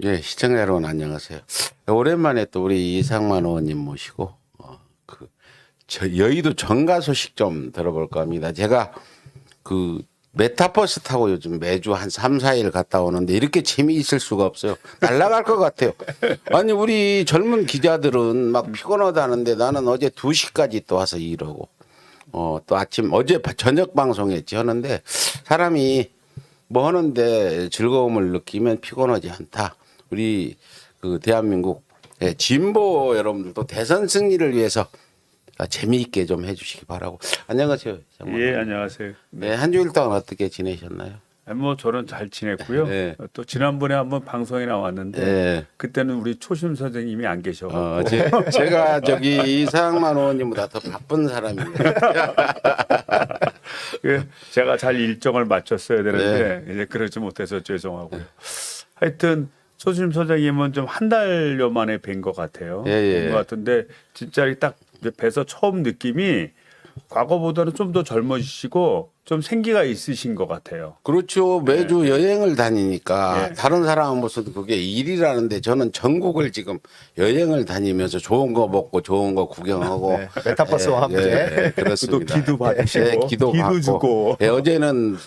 예, 시청자 여러분 안녕하세요. 오랜만에 또 우리 이상만 의원님 모시고 저 여의도 정가 소식 좀 들어볼까 합니다. 제가 그 메타버스 타고 요즘 매주 한 3, 4일 갔다 오는데 이렇게 재미있을 수가 없어요. 날아갈 것 같아요. 아니 우리 젊은 기자들은 막 피곤하다는데 나는 어제 2시까지 또 와서 일하고 또 아침 어제 저녁 방송했지 하는데 사람이 뭐 하는데 즐거움을 느끼면 피곤하지 않다. 우리 그 대한민국 진보 여러분들도 대선 승리를 위해서 재미있게 좀 해주시기 바라고. 안녕하세요. 장관. 예, 안녕하세요. 네, 한 주일 동안 어떻게 지내셨나요? 뭐 저는 잘 지냈고요. 네. 또 지난번에 한번 방송에 나왔는데 네. 그때는 우리 초심 선생님이 안 계셔가지고 제가 저기 이상만 의원님보다 더 바쁜 사람입니다. 제가 잘 일정을 맞췄어야 되는데 이제 그러지 못해서 죄송하고요. 하여튼 초심 선생님은 좀 한 달여 만에 뵌 것 같아요. 예. 뵌것 같은데 진짜 딱 뵈서 처음 느낌이 과거보다는 좀 더 젊어지시고 좀 생기가 있으신 것 같아요. 그렇죠. 매주 여행을 다니니까 네. 다른 사람은 무슨 그게 일이라는데 저는 전국을 지금 여행을 다니면서 좋은 거 먹고 좋은 거 구경하고 네, 메타버스와 함께. 또 그렇습니다. 기도 받으시고 기도 받고. 주고 어제는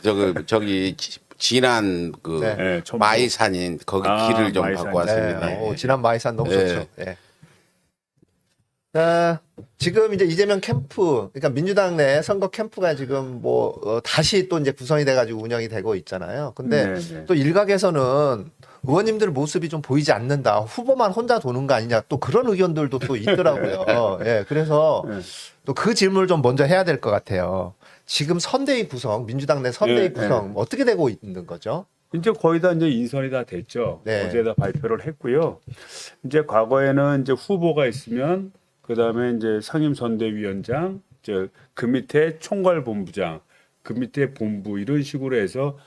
저기 진안 그 네, 전부. 마이산인 거기 길을 좀 마이산. 갖고 왔습니다. 네, 지난 마이산 너무 네. 좋죠. 예. 자, 지금 이제 이재명 캠프, 그러니까 민주당 내 선거 캠프가 지금 다시 또 이제 구성이 돼가지고 운영이 되고 있잖아요. 근데 네. 또 일각에서는 의원님들 모습이 좀 보이지 않는다. 후보만 혼자 도는 거 아니냐. 또 그런 의견들도 또 있더라고요. 예, 그래서 네. 또 그 질문을 좀 먼저 해야 될 것 같아요. 지금 선대위 구성, 민주당 내 선대위 네, 구성 어떻게 되고 있는 거죠? 이제 거의 다 이제 인선이 다 됐죠. 네. 어제 다 발표를 했고요. 이제 과거에는 이제 후보가 있으면 그 다음에 이제 상임선대위원장, 그 밑에 총괄본부장, 그 밑에 본부 이런 식으로 해서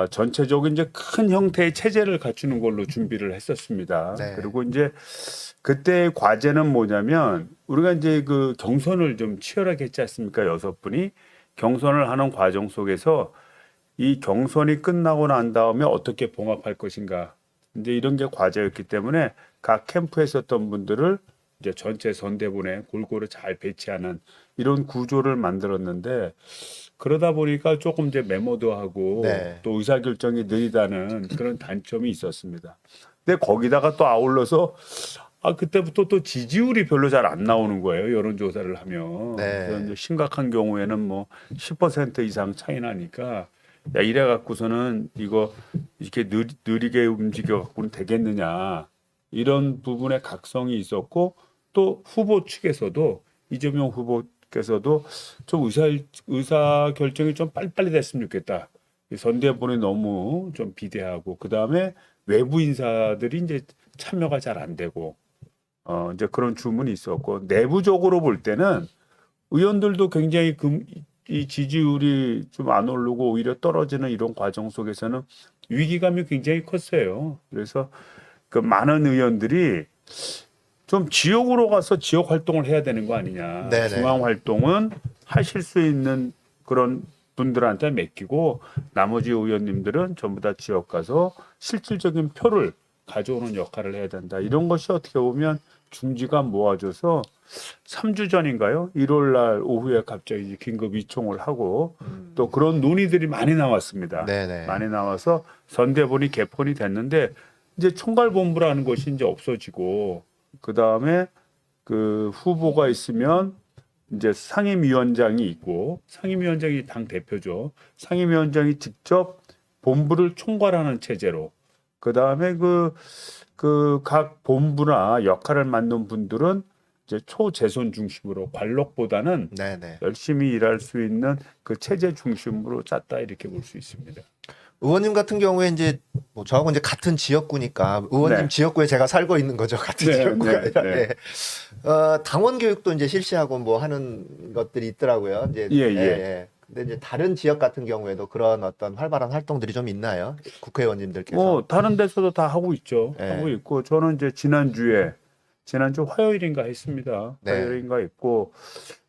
전체적인 이제 큰 형태의 체제를 갖추는 걸로 준비를 했었습니다. 네. 그리고 이제 그때 과제는 뭐냐면 우리가 이제 그 경선을 좀 치열하게 했지 않습니까? 6분이 경선을 하는 과정 속에서 이 경선이 끝나고 난 다음에 어떻게 봉합할 것인가. 이제 이런 게 과제였기 때문에 각 캠프에 있었던 분들을 이제 전체 선대본에 골고루 잘 배치하는 이런 구조를 만들었는데 그러다 보니까 조금 이제 메모도 하고 네. 또 의사결정이 느리다는 그런 단점이 있었습니다. 근데 거기다가 또 아울러서 그때부터 또 지지율이 별로 잘 안 나오는 거예요. 여론조사를 하면. 네. 그래서 이제 심각한 경우에는 뭐 10% 이상 차이 나니까 야, 이래 갖고서는 이거 이렇게 느리게 움직여 갖고는 되겠느냐. 이런 부분에 각성이 있었고 또 후보 측에서도 이재명 후보께서도 좀 의사 결정이 좀 빨리빨리 됐으면 좋겠다. 이 선대본이 너무 좀 비대하고 그 다음에 외부 인사들이 이제 참여가 잘 안 되고 이제 그런 주문이 있었고 내부적으로 볼 때는 의원들도 굉장히 이 지지율이 좀 안 오르고 오히려 떨어지는 이런 과정 속에서는 위기감이 굉장히 컸어요. 그래서 그 많은 의원들이 좀 지역으로 가서 지역 활동을 해야 되는 거 아니냐. 네네. 중앙 활동은 하실 수 있는 그런 분들한테 맡기고 나머지 의원님들은 전부 다 지역 가서 실질적인 표를 가져오는 역할을 해야 된다. 이런 것이 어떻게 보면 중지가 모아져서 3주 전인가요? 1월 날 오후에 갑자기 긴급 위총을 하고 또 그런 논의들이 많이 나왔습니다. 네네. 많이 나와서 선대본이 개편이 됐는데 이제 총괄본부라는 것이 이제 없어지고 그 다음에 그 후보가 있으면 이제 상임위원장이 있고 상임위원장이 당 대표죠. 상임위원장이 직접 본부를 총괄하는 체제로 그 다음에 그 각 본부나 역할을 맡는 분들은 이제 초재선 중심으로 관록보다는 네네. 열심히 일할 수 있는 그 체제 중심으로 짰다 이렇게 볼 수 있습니다. 의원님 같은 경우에 이제 저하고 이제 같은 지역구니까 의원님 네. 지역구에 제가 살고 있는 거죠. 같은 네, 지역구가 네, 아니라. 네. 당원 교육도 이제 실시하고 뭐 하는 것들이 있더라고요. 이제 예. 근데 이제 다른 지역 같은 경우에도 그런 어떤 활발한 활동들이 좀 있나요? 국회의원님들께서. 뭐 다른 데서도 다 하고 있죠. 네. 하고 있고 저는 이제 지난주 화요일인가 했습니다. 네. 화요일인가 했고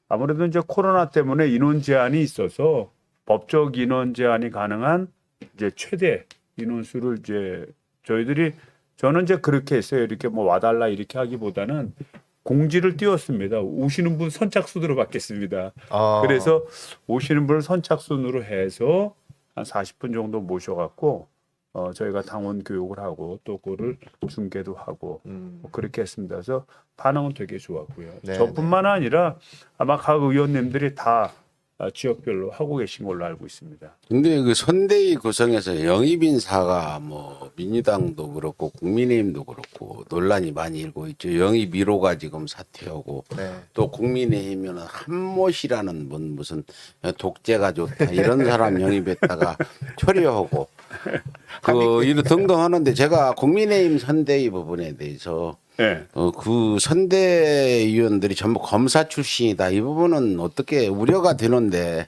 아무래도 이제 코로나 때문에 인원 제한이 있어서 법적 인원 제한이 가능한 이제 최대 인원수를 이제 저희들이 저는 이제 그렇게 했어요. 이렇게 뭐 와달라 이렇게 하기보다는 공지를 띄웠습니다. 오시는 분 선착순으로 받겠습니다. 그래서 오시는 분을 선착순으로 해서 한 40분 정도 모셔갖고 저희가 당원 교육을 하고 또 그거를 중계도 하고 뭐 그렇게 했습니다. 그래서 반응은 되게 좋았고요. 네, 저뿐만 아니라 아마 각 의원님들이 다 지역별로 하고 계신 걸로 알고 있습니다. 근데 그 선대위 구성에서 영입인사가 뭐 민주당도 그렇고 국민의힘도 그렇고 논란이 많이 일고 있죠. 영입 1호가 지금 사퇴하고 네. 또 국민의힘에는 한못이라는 분 무슨 독재가 좋다 이런 사람 영입했다가 처리하고 그 이런 등등 하는데 제가 국민의힘 선대위 부분에 대해서 네. 그 선대위원들이 전부 검사 출신이다. 이 부분은 어떻게 우려가 되는데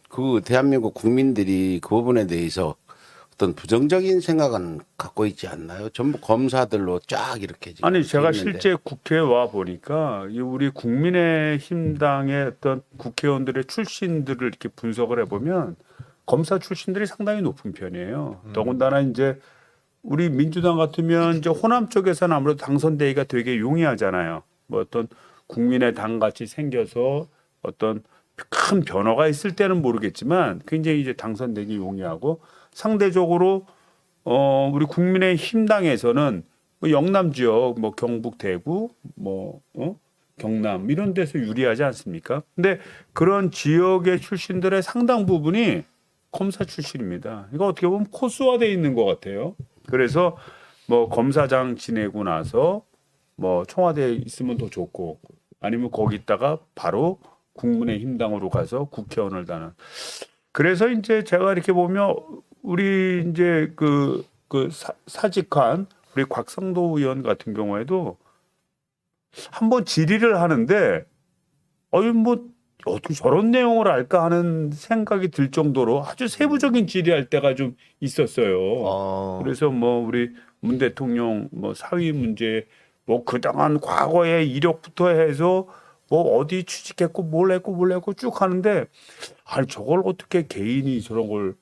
그 대한민국 국민들이 그 부분에 대해서 어떤 부정적인 생각은 갖고 있지 않나요? 전부 검사들로 쫙 이렇게 지금 아니 제가 있는데. 실제 국회에 와 보니까 이 우리 국민의힘당의 어떤 국회의원들의 출신들을 이렇게 분석을 해보면 검사 출신들이 상당히 높은 편이에요. 더군다나 이제 우리 민주당 같으면 이제 호남 쪽에서는 아무래도 당선되기가 되게 용이하잖아요. 뭐 어떤 국민의 당 같이 생겨서 어떤 큰 변화가 있을 때는 모르겠지만 굉장히 이제 당선되기 용이하고 상대적으로 우리 국민의힘 당에서는 뭐 영남 지역, 뭐 경북, 대구, 뭐 경남 이런 데서 유리하지 않습니까? 근데 그런 지역의 출신들의 상당 부분이 검사 출신입니다. 이거 어떻게 보면 코스화돼 있는 것 같아요. 그래서 뭐 검사장 지내고 나서 뭐 청와대에 있으면 더 좋고 아니면 거기 있다가 바로 국민의힘당으로 가서 국회의원을 다는. 그래서 이제 제가 이렇게 보면 우리 이제 사직한 우리 곽상도 의원 같은 경우에도 한번 질의를 하는데 뭐 어떻게 저런 내용을 알까 하는 생각이 들 정도로 아주 세부적인 질의할 때가 좀 있었어요. 그래서 뭐 우리 문 대통령 뭐 사위 문제 뭐 그동안 과거의 이력부터 해서 뭐 어디 취직했고 뭘 했고 쭉 하는데 아니 저걸 어떻게 개인이 저런 걸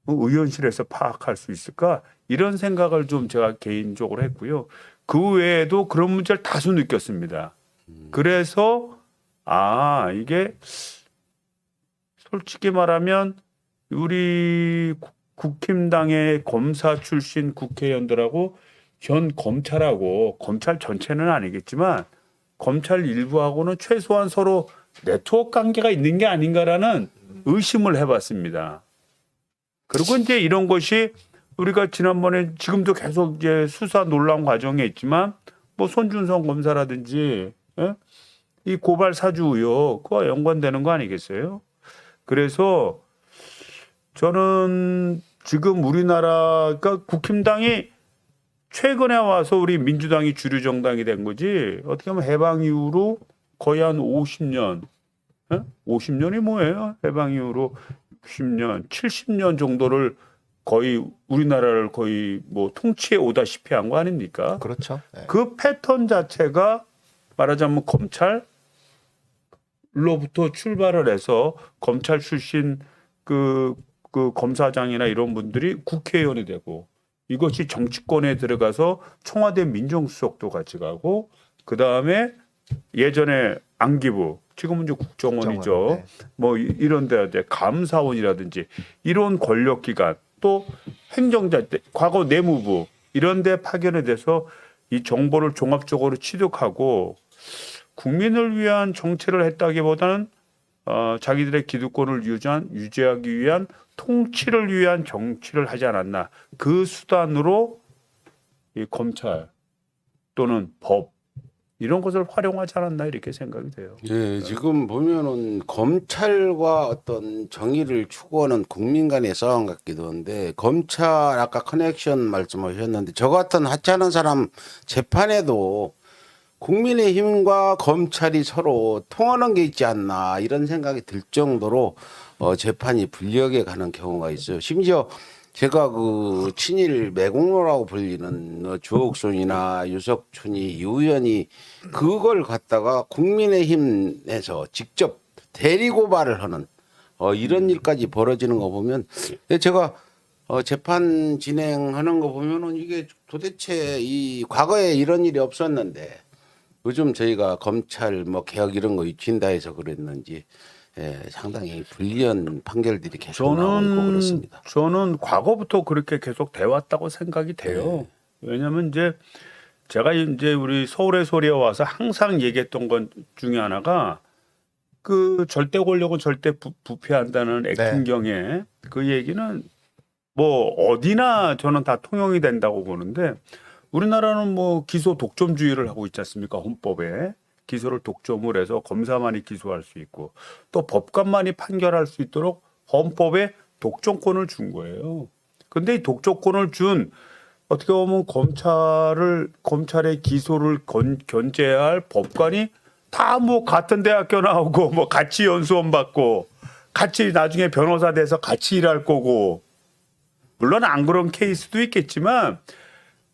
의원실에서 파악할 수 있을까 이런 생각을 좀 제가 개인적으로 했고요. 그 외에도 그런 문제를 다수 느꼈습니다. 그래서 이게 솔직히 말하면 우리 국힘당의 검사 출신 국회의원들하고 현 검찰하고 검찰 전체는 아니겠지만 검찰 일부하고는 최소한 서로 네트워크 관계가 있는 게 아닌가라는 의심을 해봤습니다. 그리고 이제 이런 것이 우리가 지난번에 지금도 계속 이제 수사 논란 과정에 있지만 뭐 손준성 검사라든지 이 고발 사주 의혹 그와 연관되는 거 아니겠어요? 그래서 저는 지금 우리나라가 국힘당이 최근에 와서 우리 민주당이 주류 정당이 된 거지 어떻게 보면 해방 이후로 거의 한 50년 50년이 뭐예요? 해방 이후로 60년 70년 정도를 거의 우리나라를 거의 뭐 통치해 오다시피 한 거 아닙니까? 그렇죠. 네. 그 패턴 자체가 말하자면 검찰로부터 출발을 해서 검찰 출신 그 검사장이나 이런 분들이 국회의원이 되고 이것이 정치권에 들어가서 청와대 민정수석도 같이 가고 그 다음에 예전에 안기부 지금은 이제 국정원이죠. 네. 뭐 이런 데 감사원이라든지 이런 권력기관 또 행정자 과거 내무부 이런 데 파견이 돼서 이 정보를 종합적으로 취득하고 국민을 위한 정치를 했다기보다는 자기들의 기득권을 유지하기 위한 통치를 위한 정치를 하지 않았나. 그 수단으로 이 검찰 또는 법 이런 것을 활용하지 않았나 이렇게 생각이 돼요. 예, 지금 보면은 검찰과 어떤 정의를 추구하는 국민 간의 싸움 같기도 한데 검찰 아까 커넥션 말씀하셨는데 저 같은 하찮은 사람 재판에도 국민의힘과 검찰이 서로 통하는 게 있지 않나 이런 생각이 들 정도로 재판이 불리하게 가는 경우가 있어요. 심지어 제가 그 친일 매국노라고 불리는 주옥순이나 유석춘이 이 의원이 그걸 갖다가 국민의힘에서 직접 대리 고발을 하는 이런 일까지 벌어지는 거 보면 제가 재판 진행하는 거 보면은 이게 도대체 이 과거에 이런 일이 없었는데 요즘 저희가 검찰 뭐 개혁 이런 거 유친다 해서 그랬는지 상당히 불리한 판결들이 계속 나오고 있고 그렇습니다. 저는 과거부터 그렇게 계속 돼 왔다고 생각이 돼요. 왜냐하면 이제 제가 이제 우리 서울의 소리에 와서 항상 얘기했던 것 중에 하나가 그 절대 권력은 절대 부패한다는 액팅경에 그 얘기는 뭐 어디나 저는 다 통용이 된다고 보는데 우리나라는 뭐 기소 독점주의를 하고 있지 않습니까? 헌법에 기소를 독점을 해서 검사만이 기소할 수 있고 또 법관만이 판결할 수 있도록 헌법에 독점권을 준 거예요. 근데 이 독점권을 준 어떻게 보면 검찰의 기소를 견제해야 할 법관이 다 뭐 같은 대학교 나오고 뭐 같이 연수원 받고 같이 나중에 변호사 돼서 같이 일할 거고 물론 안 그런 케이스도 있겠지만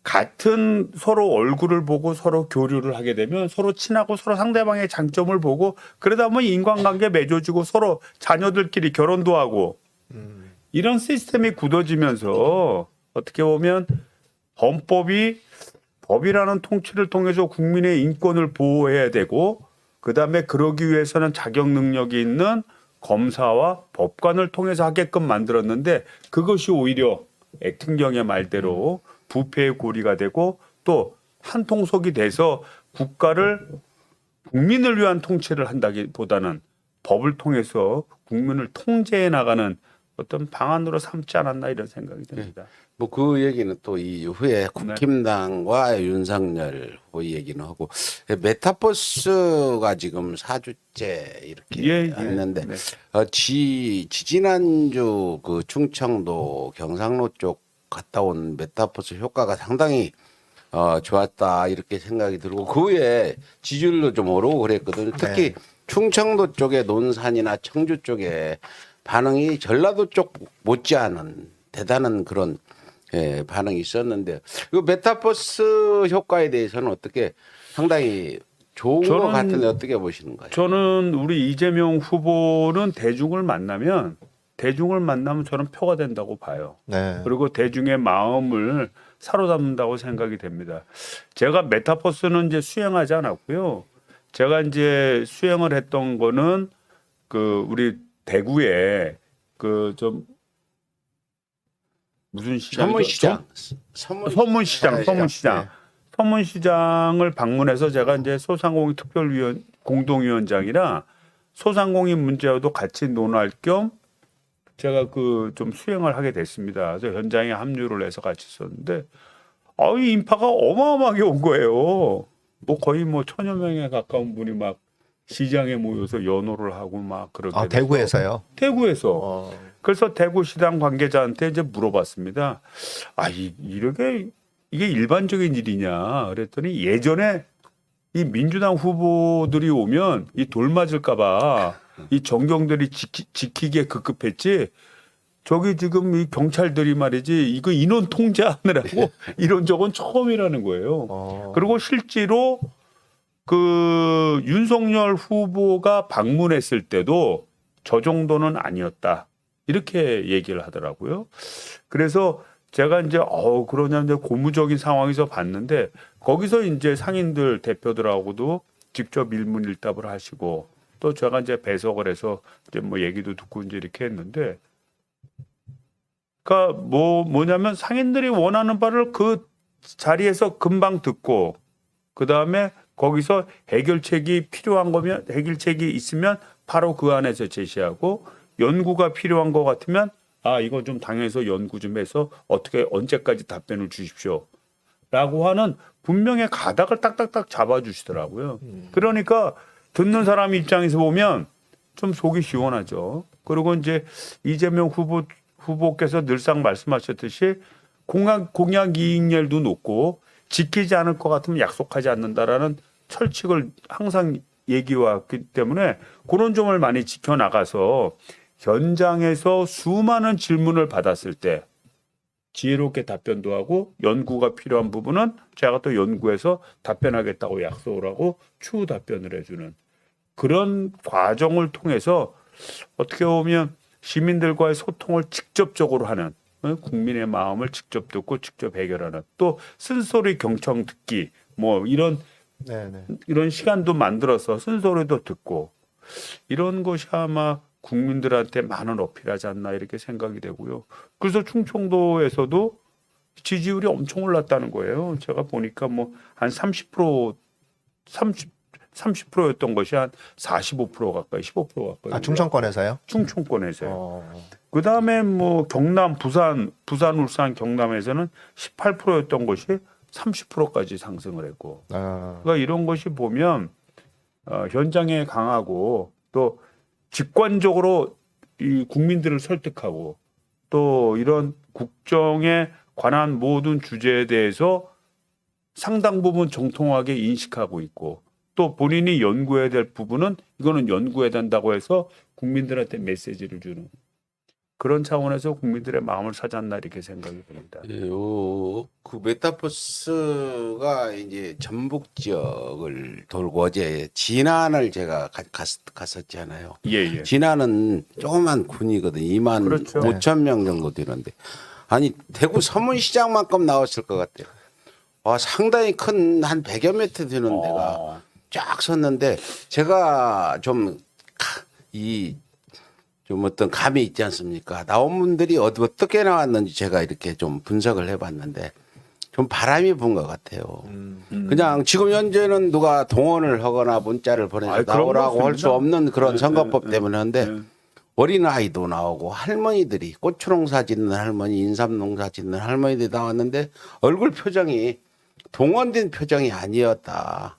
같은 서로 얼굴을 보고 서로 교류를 하게 되면 서로 친하고 서로 상대방의 장점을 보고 그러다 보면 인간관계 맺어지고 서로 자녀들끼리 결혼도 하고 이런 시스템이 굳어지면서 어떻게 보면 법이라는 통치를 통해서 국민의 인권을 보호해야 되고 그다음에 그러기 위해서는 자격 능력이 있는 검사와 법관을 통해서 하게끔 만들었는데 그것이 오히려 액팅경의 말대로 부패의 고리가 되고 또 한통속이 돼서 국민을 위한 통치를 한다기보다는 법을 통해서 국민을 통제해 나가는 어떤 방안으로 삼지 않았나 이런 생각이 듭니다. 뭐 그 얘기는 또 이후에 국힘당과 윤석열 후보 얘기는 하고 메타버스가 지금 4주째 이렇게 왔는데 지지난주 그 충청도 경상도 쪽 갔다 온 메타버스 효과가 상당히 좋았다 이렇게 생각이 들고 그 후에 지지율도 좀 오르고 그랬거든요. 특히 충청도 쪽의 논산이나 청주 쪽에 반응이 전라도 쪽 못지않은 대단한 그런 반응이 있었는데 이 메타버스 효과에 대해서는 어떻게 상당히 좋은 것 같은데 어떻게 보시는가요? 저는 우리 이재명 후보는 대중을 만나면 저는 표가 된다고 봐요. 그리고 대중의 마음을 사로잡는다고 생각이 됩니다. 제가 메타버스는 이제 수행하지 않았고요. 제가 이제 수행을 했던 거는 그 우리 대구에 그 좀 무슨 시장이죠? 서문시장을 방문해서 제가 이제 소상공인 공동위원장이라 소상공인 문제와도 같이 논할 겸 제가 그 좀 수행을 하게 됐습니다. 그래서 현장에 합류를 해서 같이 있었는데 이 인파가 어마어마하게 온 거예요. 뭐 거의 뭐 1,000여 명에 가까운 분이 막 시장에 모여서 연호를 하고 막 그렇게 대구에서요? 대구에서. 그래서 대구시당 관계자한테 이제 물어봤습니다. 이게 일반적인 일이냐 그랬더니 예전에 이 민주당 후보들이 오면 이 돌 맞을까봐 이 정경들이 지키기에 급급했지. 저기 지금 이 경찰들이 말이지 이거 인원 통제하느라고 이런 적은 처음이라는 거예요. 그리고 실제로 그 윤석열 후보가 방문했을 때도 저 정도는 아니었다. 이렇게 얘기를 하더라고요. 그래서 제가 이제 그러냐 이제 고무적인 상황에서 봤는데 거기서 이제 상인들 대표들하고도 직접 일문일답을 하시고 또 제가 이제 배석을 해서 이제 뭐 얘기도 듣고 이제 이렇게 했는데 그러니까 뭐냐면 상인들이 원하는 바를 그 자리에서 금방 듣고 그다음에 거기서 해결책이 필요한 거면 해결책이 있으면 바로 그 안에서 제시하고 연구가 필요한 것 같으면 이거 좀 당해서 연구 좀 해서 어떻게 언제까지 답변을 주십시오. 라고 하는 분명히 가닥을 딱딱딱 잡아주시더라고요. 그러니까 듣는 사람 입장에서 보면 좀 속이 시원하죠. 그리고 이제 이재명 후보께서 늘상 말씀하셨듯이 공약 이익률도 높고 지키지 않을 것 같으면 약속하지 않는다라는 철칙을 항상 얘기해왔기 때문에 그런 점을 많이 지켜나가서 현장에서 수많은 질문을 받았을 때 지혜롭게 답변도 하고 연구가 필요한 부분은 제가 또 연구해서 답변하겠다고 약속을 하고 추후 답변을 해주는 그런 과정을 통해서 어떻게 보면 시민들과의 소통을 직접적으로 하는 국민의 마음을 직접 듣고 직접 해결하는 또 쓴소리 경청 듣기 뭐 이런 네네. 이런 시간도 만들어서 쓴소리도 듣고 이런 것이 아마 국민들한테 많은 어필하지 않나 이렇게 생각이 되고요. 그래서 충청도에서도 지지율이 엄청 올랐다는 거예요. 제가 보니까 뭐 한 30%였던 것이 한 45% 가까이 15% 가까이. 아, 충청권에서요? 충청권에서요. 그다음에 뭐 경남, 부산, 울산, 경남에서는 18%였던 것이 30%까지 상승을 했고. 아, 그러니까 이런 것이 보면 현장에 강하고 또 직관적으로 이 국민들을 설득하고 또 이런 국정에 관한 모든 주제에 대해서 상당 부분 정통하게 인식하고 있고 또 본인이 연구해야 될 부분은 이거는 연구해야 된다고 해서 국민들한테 메시지를 주는 그런 차원에서 국민들의 마음을 사잖나 이렇게 생각이 듭니다. 예, 그 메타버스가 이제 전북 지역을 돌고 어제 진안을 제가 갔었잖아요. 예. 진안은 조그만 군이거든요. 2만 그렇죠. 5천 명 정도 되는데 아니 대구 서문시장만큼 나왔을 것 같아요. 상당히 큰 한 100여 미터 되는 데가 쫙 섰는데 제가 좀 어떤 감이 있지 않습니까? 나온 분들이 어떻게 나왔는지 제가 이렇게 좀 분석을 해봤는데 좀 바람이 분 것 같아요. 그냥 지금 현재는 누가 동원을 하거나 문자를 보내서 아이, 그런 나오라고 거 할 수 없습니다. 없는 그런 선거법 때문에 하는데 네. 어린아이도 나오고 할머니들이 고추농사 짓는 할머니, 인삼농사 짓는 할머니들이 나왔는데 얼굴 표정이 동원된 표정이 아니었다.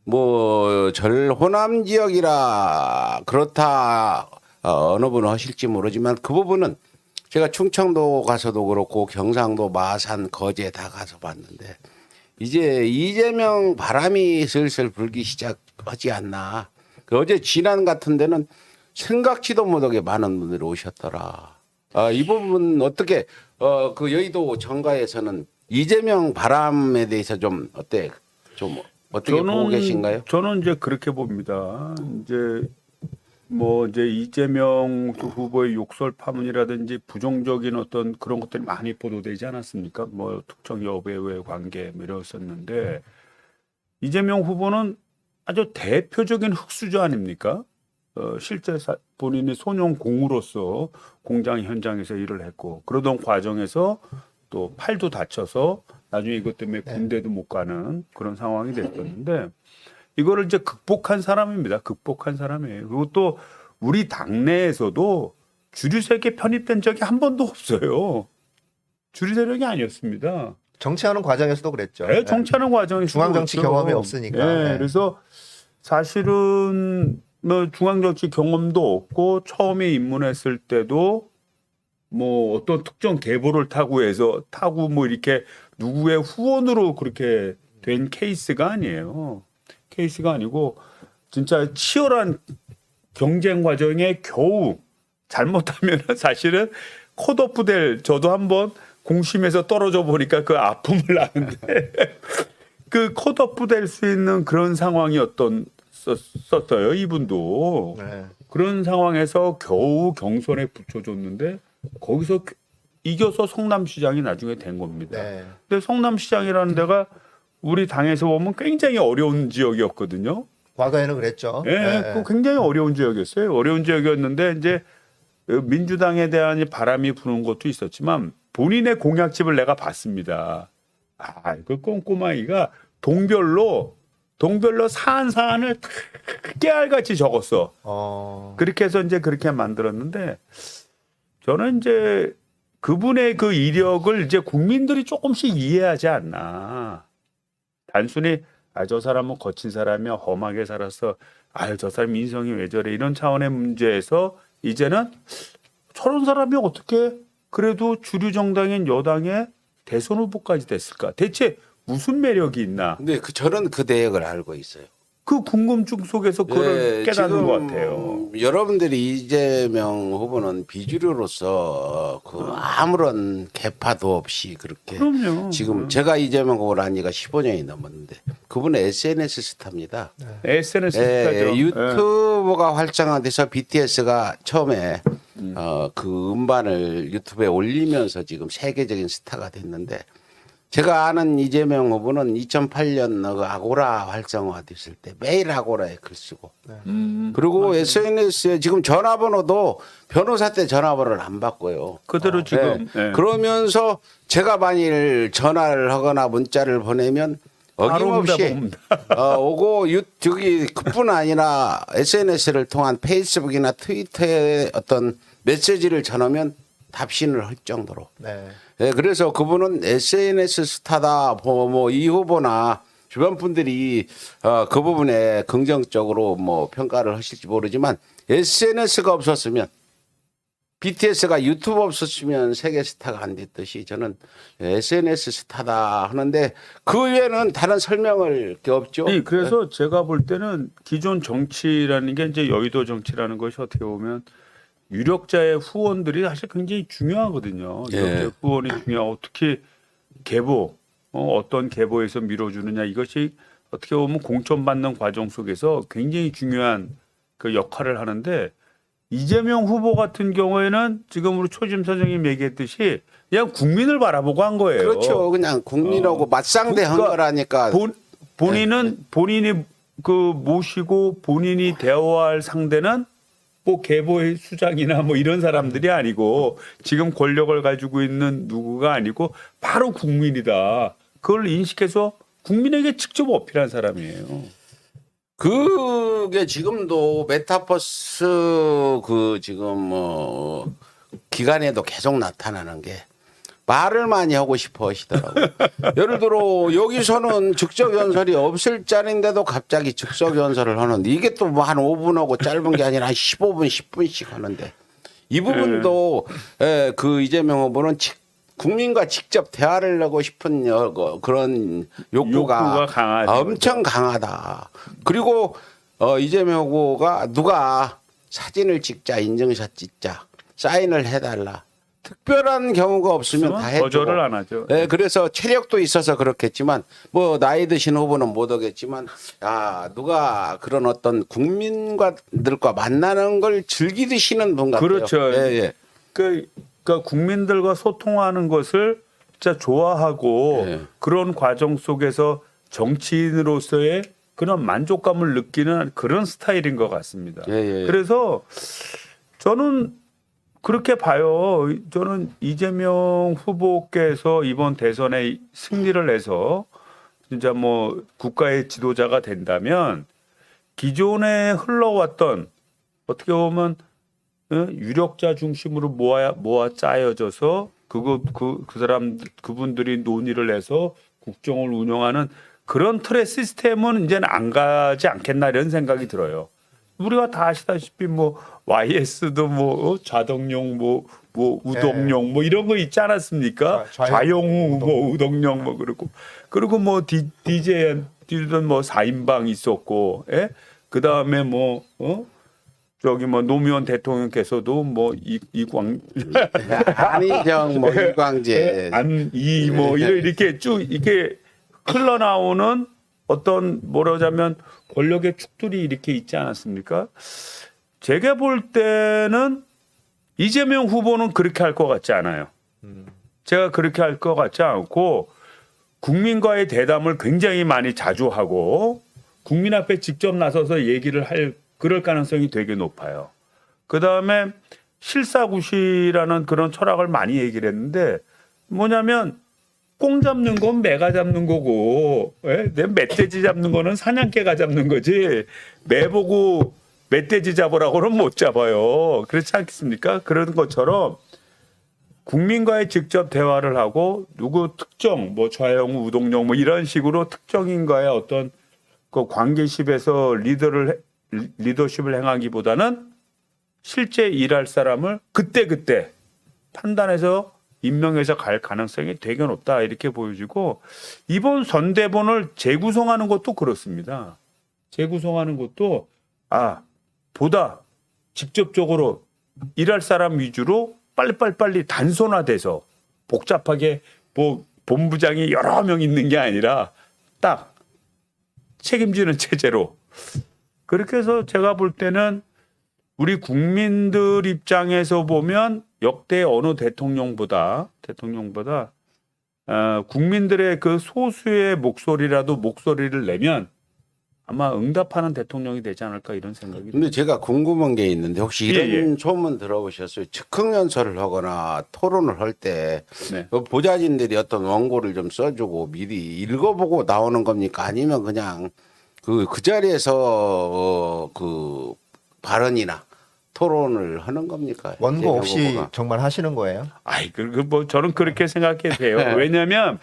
뭐 호남 지역이라 그렇다 어느 분은 하실지 모르지만 그 부분은 제가 충청도 가서도 그렇고 경상도 마산 거제 다 가서 봤는데 이제 이재명 바람이 슬슬 불기 시작하지 않나. 어제 진안 같은 데는 생각지도 못하게 많은 분들이 오셨더라. 이 부분 어떻게 그 여의도 정가에서는 이재명 바람에 대해서 좀 어떻게 보고 계신가요? 저는 이제 그렇게 봅니다. 이제 이재명 후보의 욕설 파문이라든지 부정적인 어떤 그런 것들이 많이 보도되지 않았습니까? 뭐 특정 여배우의 관계 뭐 이랬었는데 이재명 후보는 아주 대표적인 흑수저 아닙니까? 실제 본인이 소년공으로서 공장 현장에서 일을 했고 그러던 과정에서 또 팔도 다쳐서 나중에 이것 때문에 군대도 못 가는 그런 상황이 됐었는데 이거를 이제 극복한 사람입니다. 극복한 사람이에요. 그리고 또 우리 당내에서도 주류 세력에 편입된 적이 한 번도 없어요. 주류 세력이 아니었습니다. 정치하는 과정에서도 그랬죠. 네, 정치하는 과정에서 중앙 정치 경험이 없으니까. 네, 네. 그래서 사실은 뭐 중앙 정치 경험도 없고 처음에 입문했을 때도 뭐 어떤 특정 계보를 타고 뭐 이렇게 누구의 후원으로 그렇게 된 케이스가 아니에요. 케이스가 아니고 진짜 치열한 경쟁 과정에 겨우 잘못하면 사실은 컷오프 될 저도 한번 공심에서 떨어져 보니까 그 아픔을 아는데 그 컷오프 될 수 있는 그런 상황이었어요. 이분도. 네. 그런 상황에서 겨우 경선에 붙여줬는데 거기서 이겨서 성남시장이 나중에 된 겁니다. 네. 근데 성남시장이라는 데가 우리 당에서 보면 굉장히 어려운 지역이었거든요. 과거에는 그랬죠. 예, 네. 그 굉장히 어려운 지역이었어요. 어려운 지역이었는데 이제 민주당에 대한 바람이 부는 것도 있었지만 본인의 공약집을 내가 봤습니다. 그 꼼꼼하기가 동별로 사안을 깨알같이 적었어. 그렇게 해서 이제 그렇게 만들었는데 저는 이제 그분의 그 이력을 이제 국민들이 조금씩 이해하지 않나. 단순히 저 사람은 거친 사람이야 험하게 살았어. 저 사람 인성이 왜 저래 이런 차원의 문제에서 이제는 저런 사람이 어떻게 그래도 주류 정당인 여당의 대선 후보까지 됐을까? 대체 무슨 매력이 있나? 근데 저는 그 내역을 알고 있어요. 그 궁금증 속에서 그걸 깨닫는 지금 것 같아요. 여러분들이 이재명 후보는 비주류로서 아무런 개파도 없이 그렇게 그럼요. 지금 제가 이재명 후보를 한 지가 15년이 넘었는데 그분은 SNS 스타입니다. SNS 스타죠. 유튜브가 활성화돼서 BTS가 처음에 그 음반을 유튜브에 올리면서 지금 세계적인 스타가 됐는데 제가 아는 이재명 후보는 2008년 아고라 활성화됐을 때 매일 아고라에 글 쓰고 그리고 SNS에 지금 전화번호도 변호사 때 전화번호를 안 바꿔요. 그대로 지금 네. 그러면서 제가 만일 전화를 하거나 문자를 보내면 어김없이 오고 저기 그뿐 아니라 SNS를 통한 페이스북이나 트위터에 어떤 메시지를 전하면 답신을 할 정도로. 네. 네, 그래서 그분은 SNS 스타다. 뭐 이 후보나 주변 분들이 그 부분에 긍정적으로 뭐 평가를 하실지 모르지만 SNS가 없었으면 BTS가 유튜브 없었으면 세계 스타가 안 됐듯이 저는 SNS 스타다 하는데 그 외에는 다른 설명을 게 없죠. 네, 그래서 제가 볼 때는 기존 정치라는 게 이제 여의도 정치라는 것이 어떻게 보면 유력자의 후원들이 사실 굉장히 중요하거든요. 예. 유력자의 후원이 중요하고 특히 계보, 어떤 계보에서 밀어주느냐 이것이 어떻게 보면 공천받는 과정 속에서 굉장히 중요한 그 역할을 하는데 이재명 후보 같은 경우에는 지금 우리 초심 선생님 얘기했듯이 그냥 국민을 바라보고 한 거예요. 그렇죠. 그냥 국민하고 맞상대한 그러니까 거라니까. 본인은 본인이 그 모시고 본인이 대화할 상대는 뭐 계보의 수장이나 뭐 이런 사람들이 아니고 지금 권력을 가지고 있는 누구가 아니고 바로 국민이다. 그걸 인식해서 국민에게 직접 어필한 사람이에요. 그게 지금도 메타버스 그 지금 뭐 기간에도 계속 나타나는 게 말을 많이 하고 싶어 하시더라고요. 예를 들어 여기서는 즉석 연설이 없을 자리인데도 갑자기 즉석 연설을 하는데 이게 또 뭐 한 5분하고 짧은 게 아니라 한 15분, 10분씩 하는데 이 부분도 그 이재명 후보는 국민과 직접 대화를 하고 싶은 그런 욕구가 강하죠. 엄청 강하다. 그리고 이재명 후보가 누가 사진을 찍자, 인증샷 찍자, 사인을 해달라. 특별한 경우가 없으면 다 해주고. 거절을 안 하죠. 네, 그래서 체력도 있어서 그렇겠지만 뭐 나이 드신 후보는 못 오겠지만 누가 그런 어떤 국민들과 만나는 걸 즐기시는 분 같아요. 그렇죠. 예, 예. 그러니까 국민들과 소통하는 것을 진짜 좋아하고 네. 그런 과정 속에서 정치인으로서의 그런 만족감을 느끼는 그런 스타일인 것 같습니다. 예, 예. 그래서 저는 그렇게 봐요. 저는 이재명 후보께서 이번 대선에 승리를 해서 진짜 뭐 국가의 지도자가 된다면 기존에 흘러왔던 어떻게 보면 유력자 중심으로 모아 짜여져서 그분들이 논의를 해서 국정을 운영하는 그런 틀의 시스템은 이제는 안 가지 않겠나 이런 생각이 들어요. 우리가 다 아시다시피 뭐 YS도 뭐 자동용 뭐 우동용 뭐 이런 거 있지 않았습니까? 좌용 뭐 우동용 뭐 그리고 뭐 DJ들은 뭐 4인방 있었고, 예? 그 다음에 뭐 저기 뭐 노무현 대통령께서도 뭐 안희정 뭐 이광재 안이 뭐 이렇게 쭉 이렇게 흘러나오는 어떤 뭐라자면 권력의 축들이 이렇게 있지 않았습니까? 제가 볼 때는 이재명 후보는 그렇게 할 것 같지 않아요. 제가 그렇게 할 것 같지 않고 국민과의 대담을 굉장히 많이 자주 하고 국민 앞에 직접 나서서 얘기를 할 그럴 가능성이 되게 높아요. 그다음에 실사구시라는 그런 철학을 많이 얘기를 했는데 뭐냐면 꽁 잡는 건 매가 잡는 거고, 내 멧돼지 잡는 거는 사냥개가 잡는 거지. 매 보고 멧돼지 잡으라고는 못 잡아요. 그렇지 않겠습니까? 그런 것처럼 국민과의 직접 대화를 하고 누구 특정 뭐 좌용 우동용 뭐 이런 식으로 특정인과의 어떤 그 관계십에서 리더십을 행하기보다는 실제 일할 사람을 그때 판단해서 임명해서 갈 가능성이 되게 높다 이렇게 보여지고 이번 선대본을 재구성하는 것도 그렇습니다. 재구성하는 것도 보다 직접적으로 일할 사람 위주로 빨리 단순화돼서 복잡하게 뭐 본부장이 여러 명 있는 게 아니라 딱 책임지는 체제로 그렇게 해서 제가 볼 때는 우리 국민들 입장에서 보면 역대 어느 대통령보다 국민들의 그 소수의 목소리를 내면 아마 응답하는 대통령이 되지 않을까 이런 생각이 듭니다. 근데 제가 궁금한 게 있는데 혹시 이런 예. 소문 들어보셨어요? 즉흥연설을 하거나 토론을 할 때 네. 보좌진들이 어떤 원고를 좀 써주고 미리 읽어보고 나오는 겁니까? 아니면 그냥 그 자리에서 그 발언이나 토론을 하는 겁니까? 원고 이제 없이 후보가. 정말 하시는 거예요? 아이 뭐 저는 그렇게 생각해도 돼요. 왜냐하면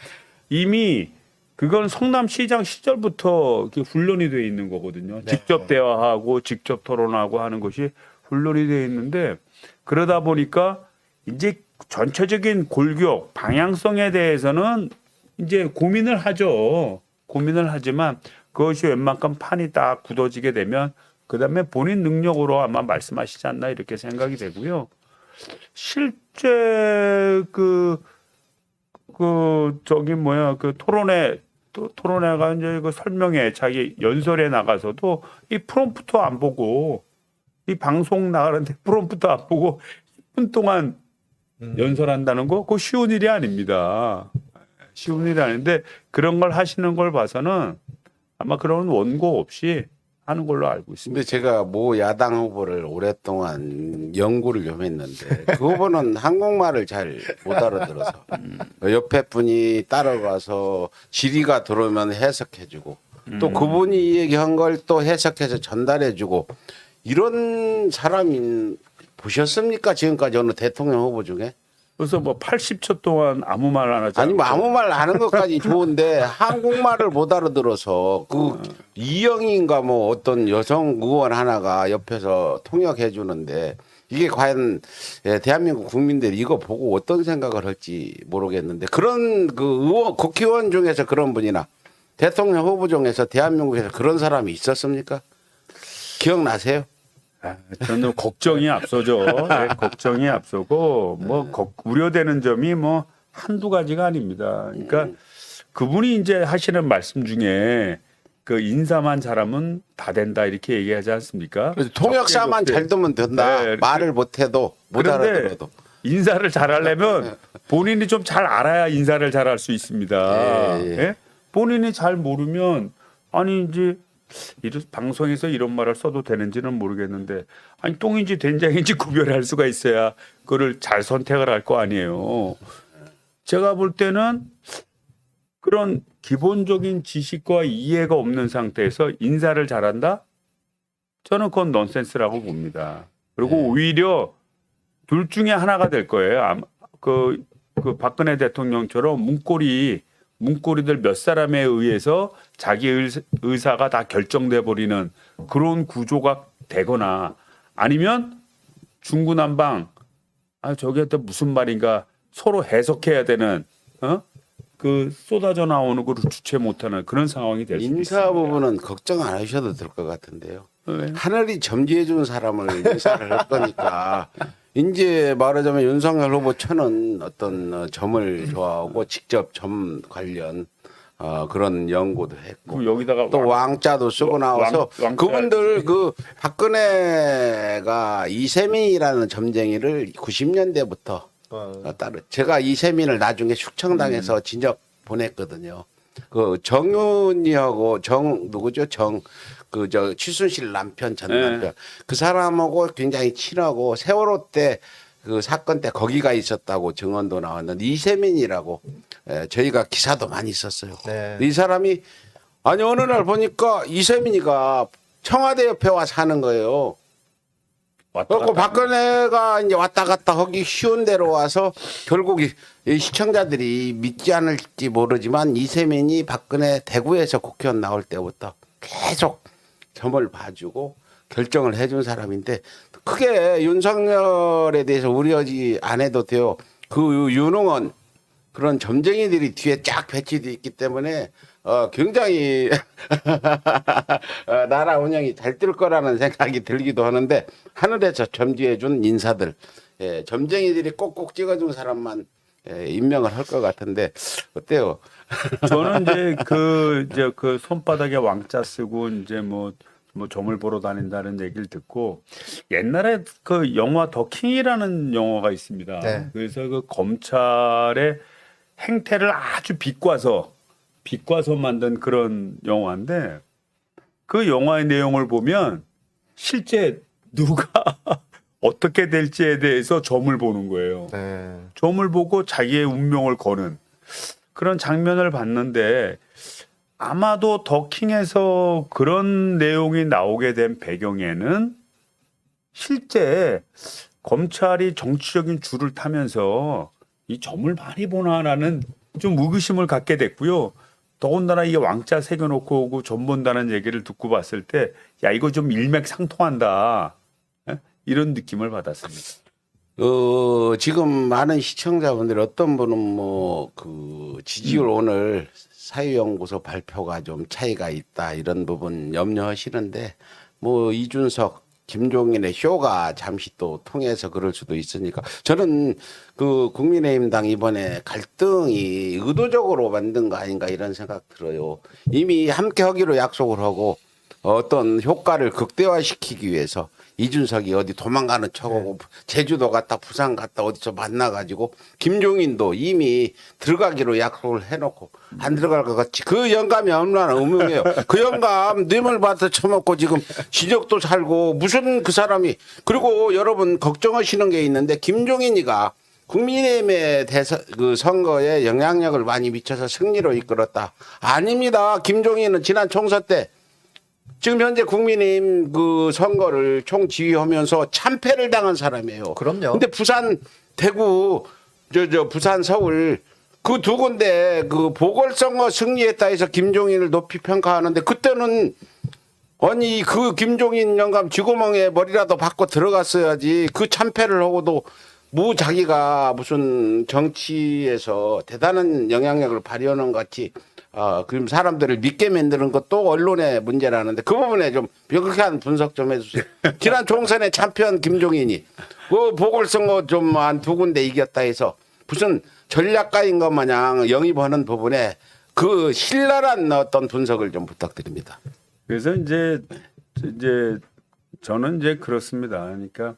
이미 그건 성남시장 시절부터 이렇게 훈련이 돼 있는 거거든요. 직접 대화하고 직접 토론하고 하는 것이 훈련이 돼 있는데 그러다 보니까 이제 전체적인 골격 방향성에 대해서는 이제 고민을 하죠. 고민을 하지만 그것이 웬만큼 판이 딱 굳어지게 되면 그다음에 본인 능력으로 아마 말씀하시지 않나 이렇게 생각이 되고요. 실제 토론회가 이제 그 설명회 자기 연설에 나가서도 이 프롬프트 안 보고 이 방송 나가는데 프롬프트 안 보고 10분 동안 연설한다는 거 그거 쉬운 일이 아닙니다. 쉬운 일이 아닌데 그런 걸 하시는 걸 봐서는 아마 그런 원고 없이 하는 걸로 알고 있습니다. 근데 제가 모 야당 후보를 오랫동안 연구를 좀 했는데 그 후보는 한국말을 잘 못 알아들어서 옆에 분이 따라가서 질의가 들어오면 해석해주고 또 그분이 이 얘기한 걸 또 해석해서 전달해주고 이런 사람이 보셨습니까? 지금까지 어느 대통령 후보 중에? 그래서 뭐 80초 동안 아무 말 안 하지 아니 뭐 않고 아무 말 하는 것까지 좋은데 한국말을 못 알아들어서 그 이영희인가 뭐 어떤 여성 의원 하나가 옆에서 통역해 주는데 이게 과연 대한민국 국민들이 이거 보고 어떤 생각을 할지 모르겠는데 그런 그 의원 국회의원 중에서 그런 분이나 대통령 후보 중에서 대한민국에서 그런 사람이 있었습니까? 기억나세요? 저는 걱정이 앞서죠. 네, 걱정이 앞서고 뭐 우려되는 점이 뭐 한두 가지가 아닙니다. 그러니까 그분이 이제 하시는 말씀 중에 그 인사만 잘하면 다 된다 이렇게 얘기하지 않습니까? 그래서 통역사만 잘 듣면 된다. 네. 말을 못해도 못 그런데 알아들어도. 인사를 잘하려면 본인이 좀 잘 알아야 인사를 잘할 수 있습니다. 예, 예. 예? 본인이 잘 모르면 아니 이제 방송에서 이런 말을 써도 되는지는 모르겠는데 아니 똥인지 된장인지 구별할 수가 있어야 그거를 잘 선택을 할 거 아니에요. 제가 볼 때는 그런 기본적인 지식과 이해가 없는 상태에서 인사를 잘한다? 저는 그건 넌센스라고 봅니다. 그리고 오히려 둘 중에 하나가 될 거예요. 그 박근혜 대통령처럼 문고리들 몇 사람에 의해서 자기 의사가 다 결정돼 버리는 그런 구조가 되거나 아니면 중구난방 저게 또 무슨 말인가 서로 해석해야 되는 그 쏟아져 나오는 거를 주체 못하는 그런 상황이 될 수 있습니다. 인사 부분은 걱정 안 하셔도 될 것 같은데요. 네. 하늘이 점지해 준 사람을 인사를 할 거니까 이제 말하자면 윤석열 후보 천은 어떤 점을 좋아하고 직접 점 관련 그런 연구도 했고 그럼 여기다가 또 왕자도 쓰고 나와서 왕자. 그분들 그 박근혜가 이세민이라는 점쟁이를 90년대부터 제가 이세민을 나중에 숙청당해서 진역 보냈거든요. 그 정윤이하고 누구죠? 최순실 남편 전 남편 네. 그 사람하고 굉장히 친하고 세월호 때 그 사건 때 거기가 있었다고 증언도 나왔는데 이세민이라고 저희가 기사도 많이 썼어요. 네. 이 사람이 아니 어느 날 보니까 이세민이가 청와대 옆에 와서 하는 거예요. 왔다 그리고 갔다 박근혜가 이제 왔다 갔다 하기 쉬운 데로 와서 결국 이 시청자들이 믿지 않을지 모르지만 이세민이 박근혜 대구에서 국회의원 나올 때부터 계속 점을 봐주고 결정을 해준 사람인데 크게 윤석열에 대해서 우려하지 안 해도 돼요. 그 유능한 그런 점쟁이들이 뒤에 쫙 배치돼 있기 때문에 굉장히 나라 운영이 잘 될 거라는 생각이 들기도 하는데 하늘에서 점지해준 인사들, 점쟁이들이 꼭꼭 찍어준 사람만 임명을 할 것 같은데 어때요? 저는 이제 그 손바닥에 왕자 쓰고 이제 뭐 뭐 점을 보러 다닌다는 얘기를 듣고 옛날에 그 영화 더 킹이라는 영화가 있습니다. 네. 그래서 그 검찰의 행태를 아주 비꼬아서 만든 그런 영화인데 그 영화의 내용을 보면 실제 누가 어떻게 될지에 대해서 점을 보는 거예요. 네. 점을 보고 자기의 운명을 거는 그런 장면을 봤는데 아마도 더킹에서 그런 내용이 나오게 된 배경에는 실제 검찰이 정치적인 줄을 타면서 이 점을 많이 보나라는 좀 의구심을 갖게 됐고요. 더군다나 이게 왕자 새겨놓고 오고 점 본다는 얘기를 듣고 봤을 때 야 이거 좀 일맥상통한다. 예? 이런 느낌을 받았습니다. 지금 많은 시청자분들 어떤 분은 뭐 그 지지율 오늘 사회연구소 발표가 좀 차이가 있다 이런 부분 염려하시는데 뭐 이준석 김종인의 쇼가 잠시 또 통해서 그럴 수도 있으니까 저는 그 국민의힘당 이번에 갈등이 의도적으로 만든 거 아닌가 이런 생각 들어요. 이미 함께 하기로 약속을 하고 어떤 효과를 극대화시키기 위해서 이준석이 어디 도망가는 척하고 제주도 갔다 부산 갔다 어디서 만나가지고 김종인도 이미 들어가기로 약속을 해놓고 안 들어갈 것 같이 그 영감이 얼마나 음흉해요. 그 영감 뇌물 받아 처먹고 지금 지적도 살고 무슨 그 사람이 그리고 여러분 걱정하시는 게 있는데 김종인이가 국민의힘의 그 선거에 영향력을 많이 미쳐서 승리로 이끌었다. 아닙니다. 김종인은 지난 총선 때 지금 현재 국민의힘 그 선거를 총지휘하면서 참패를 당한 사람이에요. 그럼요. 근데 부산, 대구, 부산, 서울 그 두 군데 그 보궐선거 승리했다 해서 김종인을 높이 평가하는데 그때는 아니 그 김종인 영감 쥐구멍에 머리라도 박고 들어갔어야지 그 참패를 하고도 뭐 자기가 무슨 정치에서 대단한 영향력을 발휘하는 것 같이 그럼 사람들을 믿게 만드는 것도 언론의 문제라는데 그 부분에 좀 명확한 분석 좀 해주세요. 지난 총선에 참패한 김종인이 그 보궐선거 좀 한 두 군데 이겼다 해서 무슨 전략가인 것 마냥 영입하는 부분에 그 신랄한 어떤 분석을 좀 부탁드립니다. 그래서 이제 저는 이제 그렇습니다. 그러니까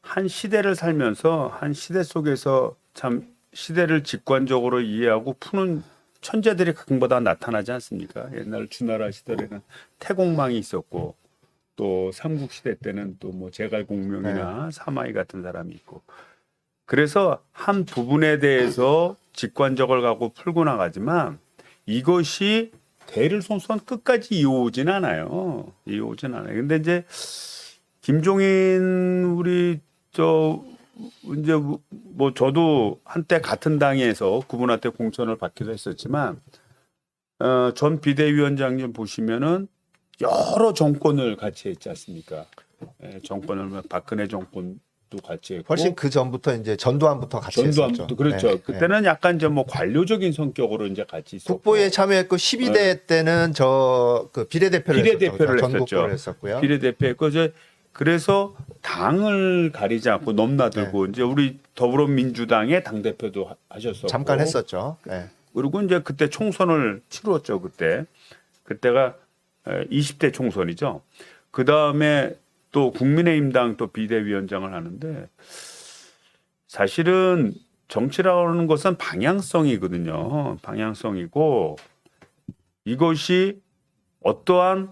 한 시대를 살면서 한 시대 속에서 참 시대를 직관적으로 이해하고 푸는 천재들이 가끔보다 나타나지 않습니까? 옛날 주나라 시절에는 태공망이 있었고 또 삼국시대 때는 또 뭐 제갈공명이나 사마이 같은 사람이 있고 그래서 한 부분에 대해서 직관적을 갖고 풀고 나가지만 이것이 대를 손선 끝까지 이어오진 않아요. 근데 이제 김종인 우리 이제 뭐 저도 한때 같은 당에서 그분한테 공천을 받기도 했었지만 전 비대위원장님 보시면은 여러 정권을 같이 했지 않습니까? 정권을 박근혜 정권도 같이 했고 훨씬 그 전부터 이제 전두환부터 같이 했었죠. 전두환도 그렇죠. 네, 그때는 약간 좀 뭐 관료적인 성격으로 이제 같이 있었고 국보에 참여했고 12대 때는 그 비례대표를 비례대표를 했었죠. 했었죠. 전국구를 했었고요. 비례대표했고 그래서 당을 가리지 않고 넘나들고 이제 우리 더불어민주당의 당 대표도 하셨었고 잠깐 했었죠. 네. 그리고 이제 그때 총선을 치루었죠. 그때가 20대 총선이죠. 그 다음에 또 국민의힘당 또 비대위원장을 하는데 사실은 정치라고 하는 것은 방향성이거든요. 방향성이고 이것이 어떠한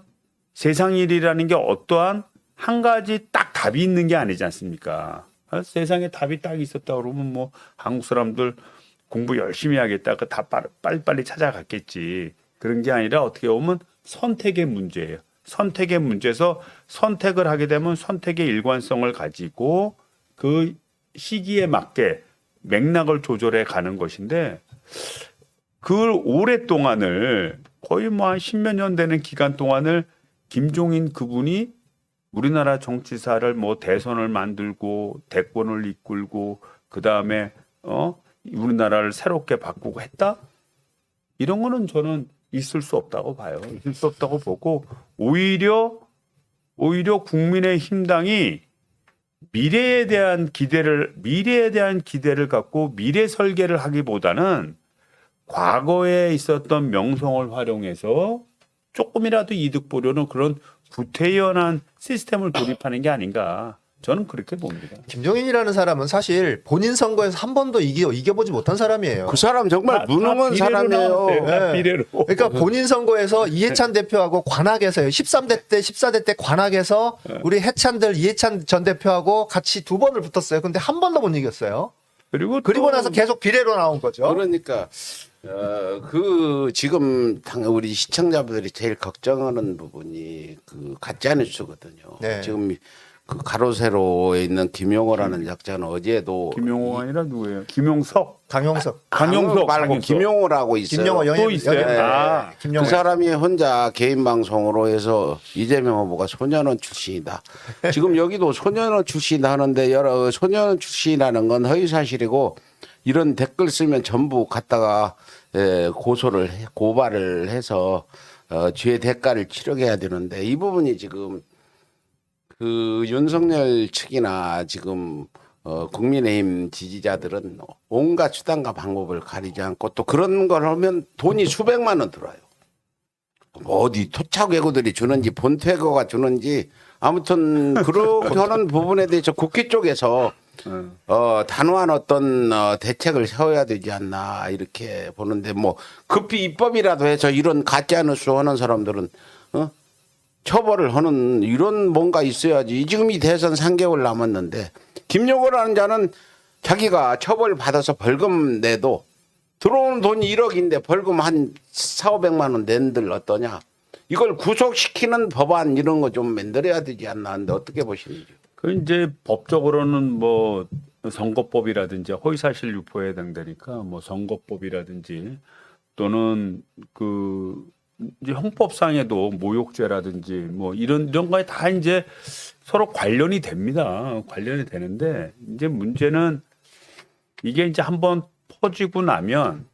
세상 일이라는 게 어떠한 한 가지 딱 답이 있는 게 아니지 않습니까? 세상에 답이 딱 있었다 그러면 뭐 한국 사람들 공부 열심히 하겠다. 다 빨리빨리 찾아갔겠지. 그런 게 아니라 어떻게 보면 선택의 문제예요. 선택의 문제에서 선택을 하게 되면 선택의 일관성을 가지고 그 시기에 맞게 맥락을 조절해 가는 것인데 그 오랫동안을 거의 뭐 한 10몇 년 되는 기간 동안을 김종인 그분이 우리나라 정치사를 뭐 대선을 만들고 대권을 이끌고 그다음에 우리나라를 새롭게 바꾸고 했다? 이런 거는 저는 있을 수 없다고 봐요. 있을 수 없다고 보고 오히려 국민의힘당이 미래에 대한 기대를 갖고 미래 설계를 하기보다는 과거에 있었던 명성을 활용해서 조금이라도 이득 보려는 그런 구태연한 시스템을 도입하는 게 아닌가 저는 그렇게 봅니다. 김종인이라는 사람은 사실 본인 선거에서 한 번도 이겨보지 못한 사람이에요. 그 사람 정말 다 무능한 비례로 사람이에요. 나왔어요. 다 네. 비례로. 그러니까 본인 선거에서 이해찬 대표하고 관악에서요. 13대 때 14대 때 관악에서 우리 해찬들 이해찬 전 대표하고 같이 두 번을 붙었어요. 근데 한 번도 못 이겼어요. 그리고 그리고 나서 계속 비례로 나온 거죠. 그러니까 그 지금 우리 시청자분들이 제일 걱정하는 부분이 그 가짜 뉴스거든요. 네. 지금 그 가로세로에 있는 김용호라는 작자는 어제도 김용호가 아니라 누구예요? 김용석. 강용석, 강용석 말고 강용석. 김용호라고 있어요. 김용호 또 있어요? 영예. 아, 김용호. 그 사람이 혼자 개인 방송으로 해서 이재명 후보가 소년원 출신이다. 지금 여기도 소년원 출신이다 하는데 여러 소년원 출신이라는 건 허위 사실이고 이런 댓글 쓰면 전부 갖다가 고발을 해서 죄 대가를 치르게 해야 되는데 이 부분이 지금 그 윤석열 측이나 지금 국민의힘 지지자들은 온갖 수단과 방법을 가리지 않고 또 그런 걸 하면 돈이 수백만 원 들어요. 어디 토착외고들이 주는지 본퇴고가 주는지 아무튼 그렇게 하는 부분에 대해서 국회 쪽에서 단호한 어떤 대책을 세워야 되지 않나 이렇게 보는데 뭐 급히 입법이라도 해서 이런 가짜 뉴스 하는 사람들은 처벌을 하는 이런 뭔가 있어야지. 지금 이 대선 3개월 남았는데 김용호라는 자는 자기가 처벌 받아서 벌금 내도 들어오는 돈이 1억인데 벌금 한 4,500만 원 낸들 어떠냐. 이걸 구속시키는 법안 이런 거 좀 만들어야 되지 않나 하는데 어떻게 보시는지. 그 이제 법적으로는 뭐 선거법이라든지 허위사실 유포에 해당되니까 뭐 선거법이라든지 또는 그 이제 형법상에도 모욕죄라든지 뭐 이런 거에 다 이제 서로 관련이 됩니다. 관련이 되는데 이제 문제는 이게 이제 한번 퍼지고 나면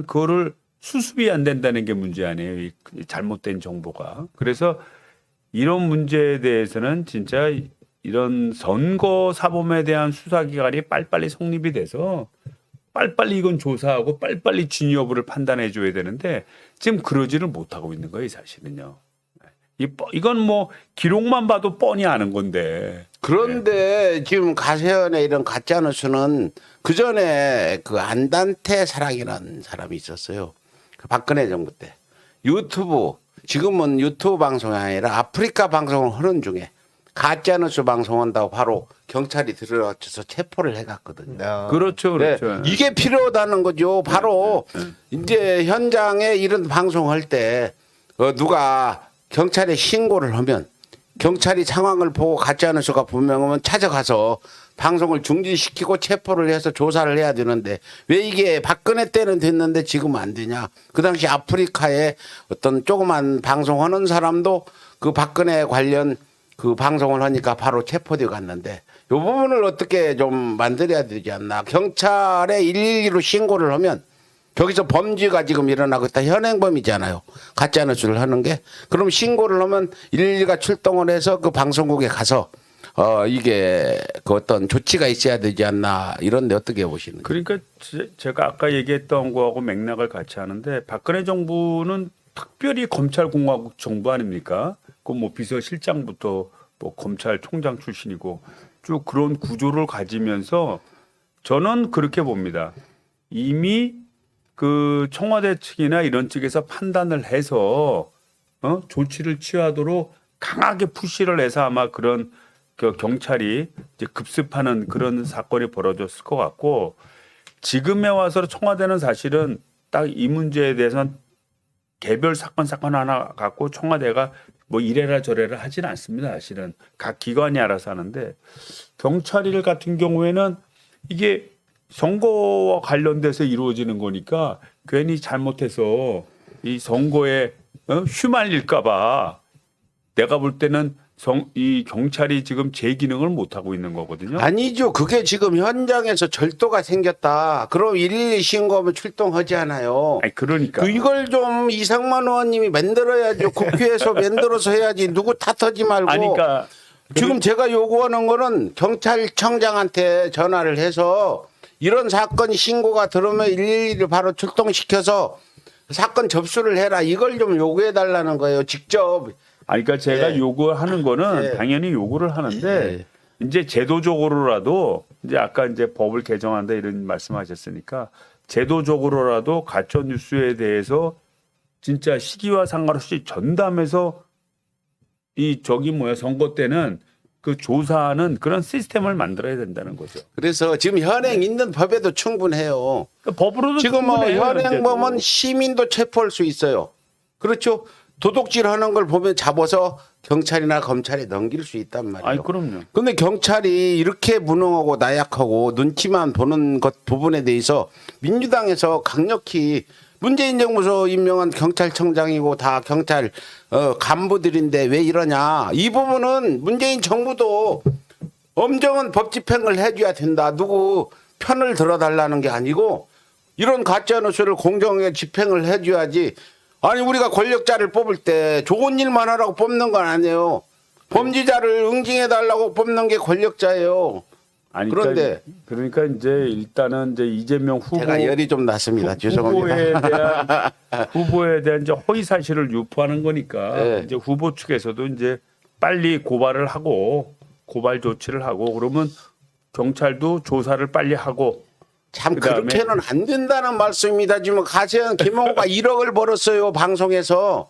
그거를 수습이 안 된다는 게 문제 아니에요. 이 잘못된 정보가. 그래서 이런 문제에 대해서는 진짜 이런 선거 사범에 대한 수사기관이 빨리빨리 성립이 돼서 빨리빨리 이건 조사하고 빨리빨리 진위 여부를 판단해 줘야 되는데 지금 그러지를 못하고 있는 거예요, 사실은요. 이건 뭐 기록만 봐도 뻔히 아는 건데. 그런데 지금 가세연의 이런 가짜 뉴스는 그 전에 그 안단태 사랑이라는 사람이 있었어요. 그 박근혜 정부 때 유튜브 지금은 유튜브 방송이 아니라 아프리카 방송을 하는 중에 가짜 뉴스 방송한다고 바로 경찰이 들어와서 체포를 해갔거든요. 그렇죠, 네, 그렇죠. 이게 필요하다는 거죠. 바로 이제 현장에 이런 방송할 때 누가 경찰에 신고를 하면 경찰이 상황을 보고 가짜 뉴스가 분명하면 찾아가서 방송을 중지시키고 체포를 해서 조사를 해야 되는데 왜 이게 박근혜 때는 됐는데 지금 안 되냐. 그 당시 아프리카에 어떤 조그만 방송하는 사람도 그 박근혜 관련 그 방송을 하니까 바로 체포되어 갔는데 이 부분을 어떻게 좀 만들어야 되지 않나. 경찰에 112로 신고를 하면 거기서 범죄가 지금 일어나고 있다. 현행범이잖아요. 가짜 뉴스를 하는 게. 그럼 신고를 하면 112가 출동을 해서 그 방송국에 가서 이게 그 어떤 조치가 있어야 되지 않나. 이런데 어떻게 보시는지. 그러니까 제가 아까 얘기했던 거하고 맥락을 같이 하는데 박근혜 정부는 특별히 검찰공화국 정부 아닙니까? 그 뭐 비서실장부터 뭐 검찰총장 출신이고 쭉 그런 구조를 가지면서 저는 그렇게 봅니다. 이미 그 청와대 측이나 이런 측에서 판단을 해서 조치를 취하도록 강하게 푸시를 해서 아마 그런 그 경찰이 이제 급습하는 그런 사건이 벌어졌을 것 같고 지금에 와서 청와대는 사실은 딱 이 문제에 대해서는 개별 사건 하나 갖고 청와대가 뭐 이래라 저래라 하진 않습니다. 사실은 각 기관이 알아서 하는데 경찰일 같은 경우에는 이게 선거와 관련돼서 이루어지는 거니까 괜히 잘못해서 이 선거에 휘말릴까 봐 내가 볼 때는 이 경찰이 지금 제 기능을 못 하고 있는 거거든요. 아니죠. 그게 지금 현장에서 절도가 생겼다. 그럼 112 신고하면 출동하지 않아요. 아니 그러니까 이걸 좀 이상만 의원님이 만들어야죠. 국회에서 만들어서 해야지. 누구 탓하지 말고. 아니까 지금 제가 요구하는 거는 경찰청장한테 전화를 해서 이런 사건 신고가 들어오면 112를 바로 출동시켜서 사건 접수를 해라. 이걸 좀 요구해 달라는 거예요. 직접 아니, 그러니까 제가 예. 요구하는 거는 예. 당연히 요구를 하는데 예. 이제 제도적으로라도 이제 아까 이제 법을 개정한다 이런 말씀하셨으니까 제도적으로라도 가짜 뉴스에 대해서 진짜 시기와 상관없이 전담해서 이 저기 뭐야 선거 때는 그 조사하는 그런 시스템을 만들어야 된다는 거죠. 그래서 지금 현행 있는 법에도 충분해요. 그러니까 법으로도 지금 뭐 충분해요, 현행 현재도. 법은 시민도 체포할 수 있어요. 그렇죠? 도둑질하는 걸 보면 잡아서 경찰이나 검찰에 넘길 수 있단 말이에요. 아니 그럼요. 근데 경찰이 이렇게 무능하고 나약하고 눈치만 보는 것 부분에 대해서 민주당에서 강력히 문재인 정부에서 임명한 경찰청장이고 다 경찰 간부들인데 왜 이러냐. 이 부분은 문재인 정부도 엄정한 법 집행을 해줘야 된다. 누구 편을 들어달라는 게 아니고 이런 가짜뉴스를 공정하게 집행을 해줘야지. 아니 우리가 권력자를 뽑을 때 좋은 일만 하라고 뽑는 건 아니에요. 범죄자를 응징해달라고 뽑는 게 권력자예요. 아니 그런데 그러니까 이제 일단은 이제 이재명 후보 제가 열이 좀 났습니다. 죄송합니다. 후보에 대한 이제 허위 사실을 유포하는 거니까 네. 이제 후보 측에서도 이제 빨리 고발을 하고 고발 조치를 하고 그러면 경찰도 조사를 빨리 하고 참 그다음에 그렇게는 안 된다는 말씀입니다. 지금 가세현 김홍호가 1억을 벌었어요. 방송에서.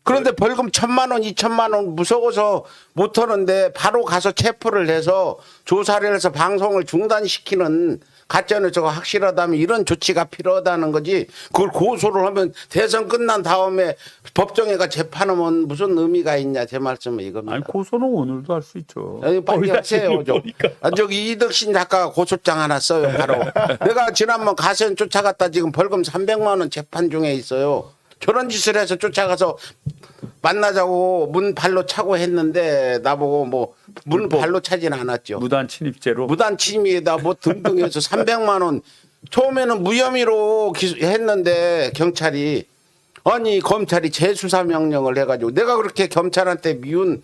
그런데 벌금 1,000만 원, 2,000만 원 무서워서 못 하는데 바로 가서 체포를 해서 조사를 해서 방송을 중단시키는 가짜뉴스가 확실하다면 이런 조치가 필요하다는 거지. 그걸 고소를 하면 대선 끝난 다음에 법정에가 재판하면 무슨 의미가 있냐. 제 말씀은 이겁니다. 아니 고소는 오늘도 할 수 있죠. 아니, 빨리 허위 하세요. 사실을 보니까. 저기 이덕신 작가가 고소장 하나 써요. 바로. 내가 지난번 가세현 쫓아갔다 지금 벌금 300만 원 재판 중에 있어요. 저런 짓을 해서 쫓아가서 만나자고 문 발로 차고 했는데 나보고 뭐 문 발로 차진 않았죠. 무단 침입죄로 무단 침입에다 뭐 등등 해서 300만 원 처음에는 무혐의로 했는데 경찰이 아니 검찰이 재수사 명령을 해가지고 내가 그렇게 경찰한테 미운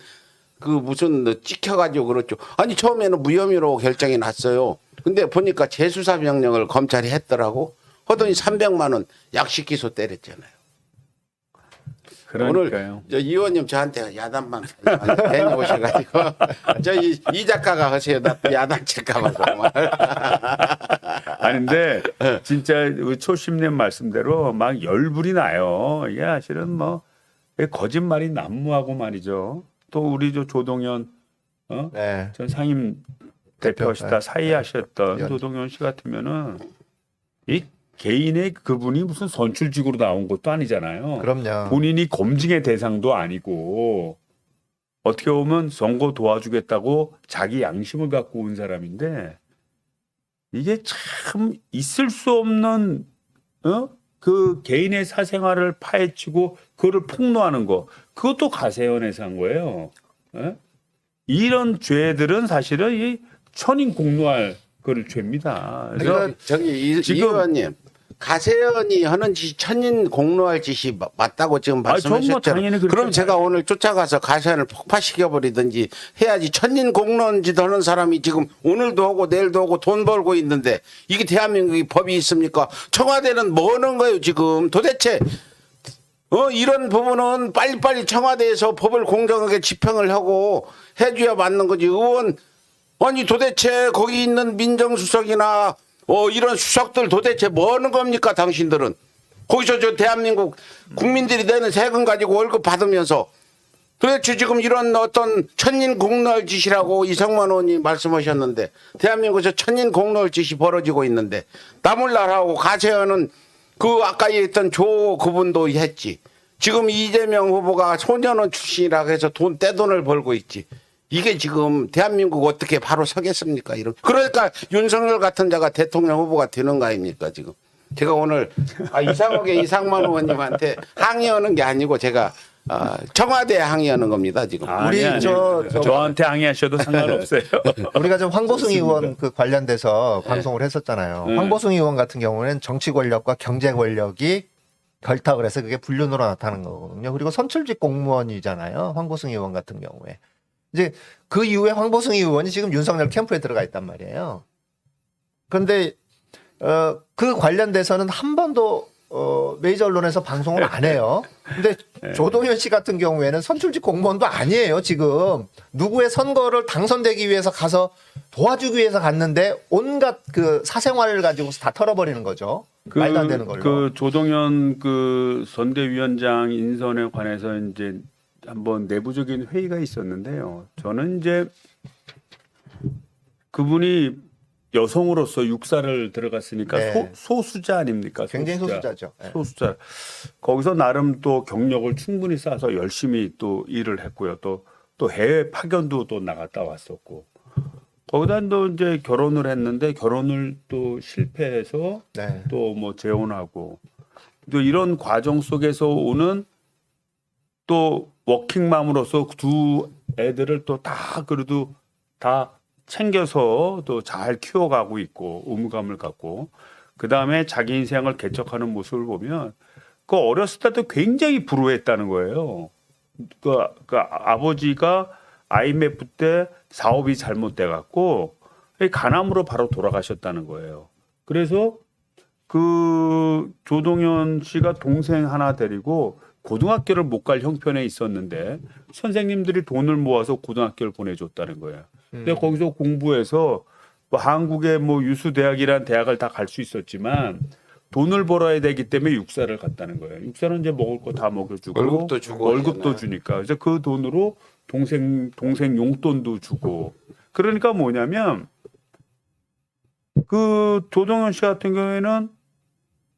그 무슨 찍혀가지고 그렇죠. 아니 처음에는 무혐의로 결정이 났어요. 근데 보니까 재수사 명령을 검찰이 했더라고. 하더니 300만 원 약식 기소 때렸잖아요. 그러니까요. 오늘 저 이 의원님 저한테 야단만 괜히 오셔가지고 저 이 작가가 하세요. 나 또 야단 칠까봐 정말. 아닌데 진짜 그 초심님 말씀대로 막 열불이 나요. 이게 사실은 뭐 거짓말이 난무하고 말이죠. 또 우리 저 조동현 네. 전 상임 대표시다 네. 사의하셨던 네. 조동현 씨 같으면은 이 개인의 그분이 무슨 선출직으로 나온 것도 아니잖아요. 그럼요. 본인이 검증의 대상도 아니고 어떻게 보면 선거 도와주겠다고 자기 양심을 갖고 온 사람인데 이게 참 있을 수 없는 그 개인의 사생활을 파헤치고 그거를 폭로하는 거 그것도 가세연에서 한 거예요. 이런 죄들은 사실은 이 천인공노할 그럴 죄입니다. 그래서 그러니까 저기 이 지금- 의원님 가세연이 하는 짓이 천인 공로할 짓이 맞다고 지금 전 뭐 말씀하셨잖아요. 당연히 그렇게 그럼 제가 오늘 쫓아가서 가세연을 폭파시켜 버리든지 해야지. 천인 공로한 짓 하는 사람이 지금 오늘도 하고 내일도 하고 돈 벌고 있는데 이게 대한민국이 법이 있습니까? 청와대는 뭐 하는 거예요 지금 도대체? 이런 부분은 빨리빨리 청와대에서 법을 공정하게 집행을 하고 해줘야 맞는 거지. 의원 아니 도대체 거기 있는 민정수석이나 이런 수석들 도대체 뭐 하는 겁니까 당신들은? 거기서 저 대한민국 국민들이 내는 세금 가지고 월급 받으면서 도대체 지금 이런 어떤 천인공노할 짓이라고 이성만 의원이 말씀하셨는데 대한민국에서 천인공노할 짓이 벌어지고 있는데 나몰라라고 가세연은 그 아까 얘기했던 조 그분도 했지. 지금 이재명 후보가 소년원 출신이라고 해서 떼돈을 벌고 있지. 이게 지금 대한민국 어떻게 바로 서겠습니까? 그러니까 윤석열 같은 자가 대통령 후보가 되는 거 아닙니까 지금? 제가 오늘 이상하게 이상만 의원님한테 항의하는 게 아니고 제가 청와대에 항의하는 겁니다 지금. 우리 저한테 항의하셔도 상관없어요. 우리가 좀 황보승 의원 그 관련돼서 방송을 했었잖아요. 황보승 의원 같은 경우는 정치 권력과 경제 권력이 결탁을 해서 그게 불륜으로 나타나는 거거든요. 그리고 선출직 공무원이잖아요. 황보승 의원 같은 경우에. 이제 그 이후에 황보승 의원이 지금 윤석열 캠프에 들어가 있단 말이에요. 그런데 그 관련돼서는 한 번도 메이저 언론에서 방송을 안 해요. 근데 조동현 씨 같은 경우에는 선출직 공무원도 아니에요. 지금 누구의 선거를 당선되기 위해서 가서 도와주기 위해서 갔는데 온갖 그 사생활을 가지고서 다 털어버리는 거죠. 말도 안 되는 걸로. 그 조동현 그 선대위원장 인선에 관해서 이제 한번 내부적인 회의가 있었는데요. 저는 이제 그분이 여성으로서 육사를 들어갔으니까 네. 소수자 아닙니까? 굉장히 소수자죠. 네. 소수자. 거기서 나름 또 경력을 충분히 쌓아서 열심히 또 일을 했고요. 또 해외 파견도 또 나갔다 왔었고. 거기다 또 이제 결혼을 했는데 결혼을 또 실패해서 네. 또 뭐 재혼하고 또 이런 과정 속에서 오는 또 워킹맘으로서 두 애들을 또 다 그래도 다 챙겨서 또 잘 키워가고 있고 의무감을 갖고 그 다음에 자기 인생을 개척하는 모습을 보면 그 어렸을 때도 굉장히 불우했다는 거예요. 그 아버지가 IMF 때 사업이 잘못돼 갖고 간암으로 바로 돌아가셨다는 거예요. 그래서 그 조동현 씨가 동생 하나 데리고 고등학교를 못 갈 형편에 있었는데 선생님들이 돈을 모아서 고등학교를 보내줬다는 거예요. 근데 거기서 공부해서 뭐 한국의 뭐 유수 대학이란 대학을 다 갈 수 있었지만 돈을 벌어야 되기 때문에 육사를 갔다는 거예요. 육사는 이제 먹을 거 다 먹여주고 월급도 주고 월급도 하잖아요. 주니까 그래서 그 돈으로 동생 용돈도 주고 그러니까 뭐냐면 그 조동현 씨 같은 경우에는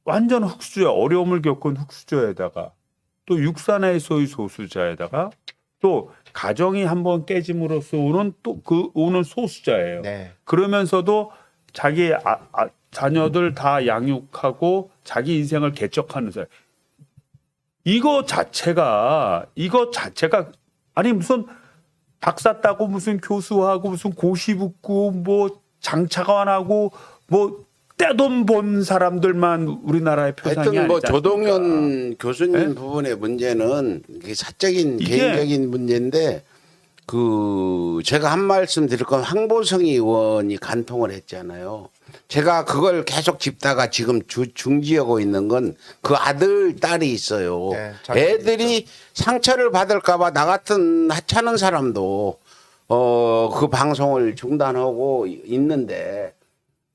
완전 흑수저 어려움을 겪은 흑수저에다가 또 육사나의 소위 소수자에다가 또 가정이 한번 깨짐으로써 오는 또 그 오는 소수자예요. 네. 그러면서도 자기 자녀들 다 양육하고 자기 인생을 개척하는 사람. 이거 자체가 아니 무슨 박사 따고 무슨 교수하고 무슨 고시 붙고 뭐 장차관하고 뭐 떼돈 본 사람들만 우리나라의 표상이 하여튼 뭐 아니지 않습니까? 조동현 교수님 네? 부분의 문제는 이게 사적인 이게- 개인적인 문제인데 그 제가 한 말씀 드릴 건 황보성이 의원이 간통을 했잖아요. 제가 그걸 계속 짚다가 지금 중지하고 있는 건 그 아들 딸이 있어요. 네, 자기 애들이 상처를 받을까봐 나 같은 하찮은 사람도 그 방송을 중단하고 있는데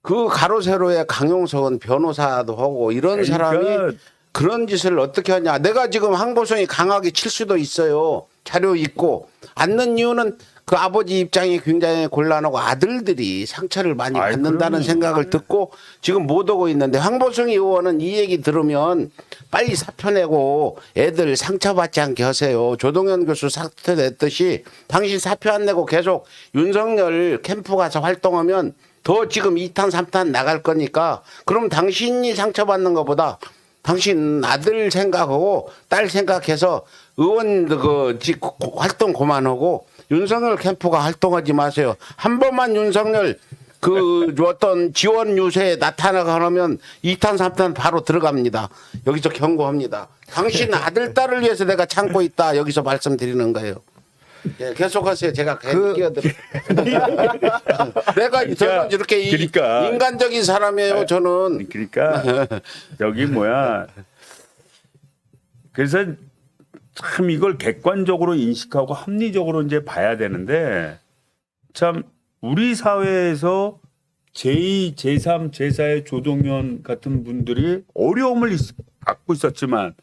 그 가로세로에 강용석은 변호사도 하고 이런 그러니까 사람이 그런 짓을 어떻게 하냐. 내가 지금 황보성이 강하게 칠 수도 있어요. 자료 있고. 않는 이유는 그 아버지 입장이 굉장히 곤란하고 아들들이 상처를 많이 아이, 받는다는 그럼요. 생각을 듣고 지금 못 오고 있는데 황보성 의원은 이 얘기 들으면 빨리 사표 내고 애들 상처받지 않게 하세요. 조동현 교수 사표 냈듯이 당신 사표 안 내고 계속 윤석열 캠프 가서 활동하면 더 지금 2탄 3탄 나갈 거니까 그럼 당신이 상처받는 것보다 당신 아들 생각하고 딸 생각해서 의원 활동 그만하고 윤석열 캠프가 활동하지 마세요. 한 번만 윤석열 그 어떤 지원 유세에 나타나면 2탄 3탄 바로 들어갑니다. 여기서 경고합니다. 당신 아들 딸을 위해서 내가 참고 있다. 여기서 말씀드리는 거예요. 예, 계속하세요. 제가 끼어들어. 내가 저는 이렇게 그러니까. 인간적인 사람이에요. 저는. 그러니까 여기 뭐야. 그래서 참 이걸 객관적으로 인식하고 합리적으로 이제 봐야 되는데 참 우리 사회에서 제2, 제3, 제4의 조동현 같은 분들이 어려움을 갖고 있었지만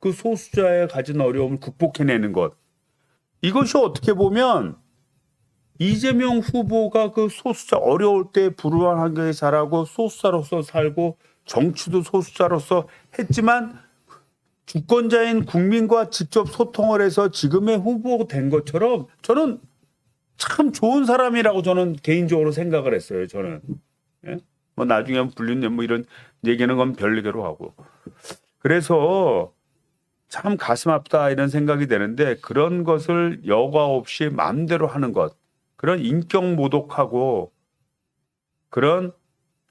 그 소수자의 가진 어려움을 극복해내는 것 이것이 어떻게 보면 이재명 후보가 그 소수자 어려울 때 불우한하게 자라고 소수자로서 살고 정치도 소수자로서 했지만 주권자인 국민과 직접 소통을 해서 지금의 후보가 된 것처럼 저는 참 좋은 사람이라고 저는 개인적으로 생각을 했어요. 저는 예? 뭐 나중에 불륜 뭐 이런 얘기는 건 별개로 하고 그래서 참 가슴 아프다 이런 생각이 되는데 그런 것을 여과 없이 마음대로 하는 것 그런 인격 모독하고 그런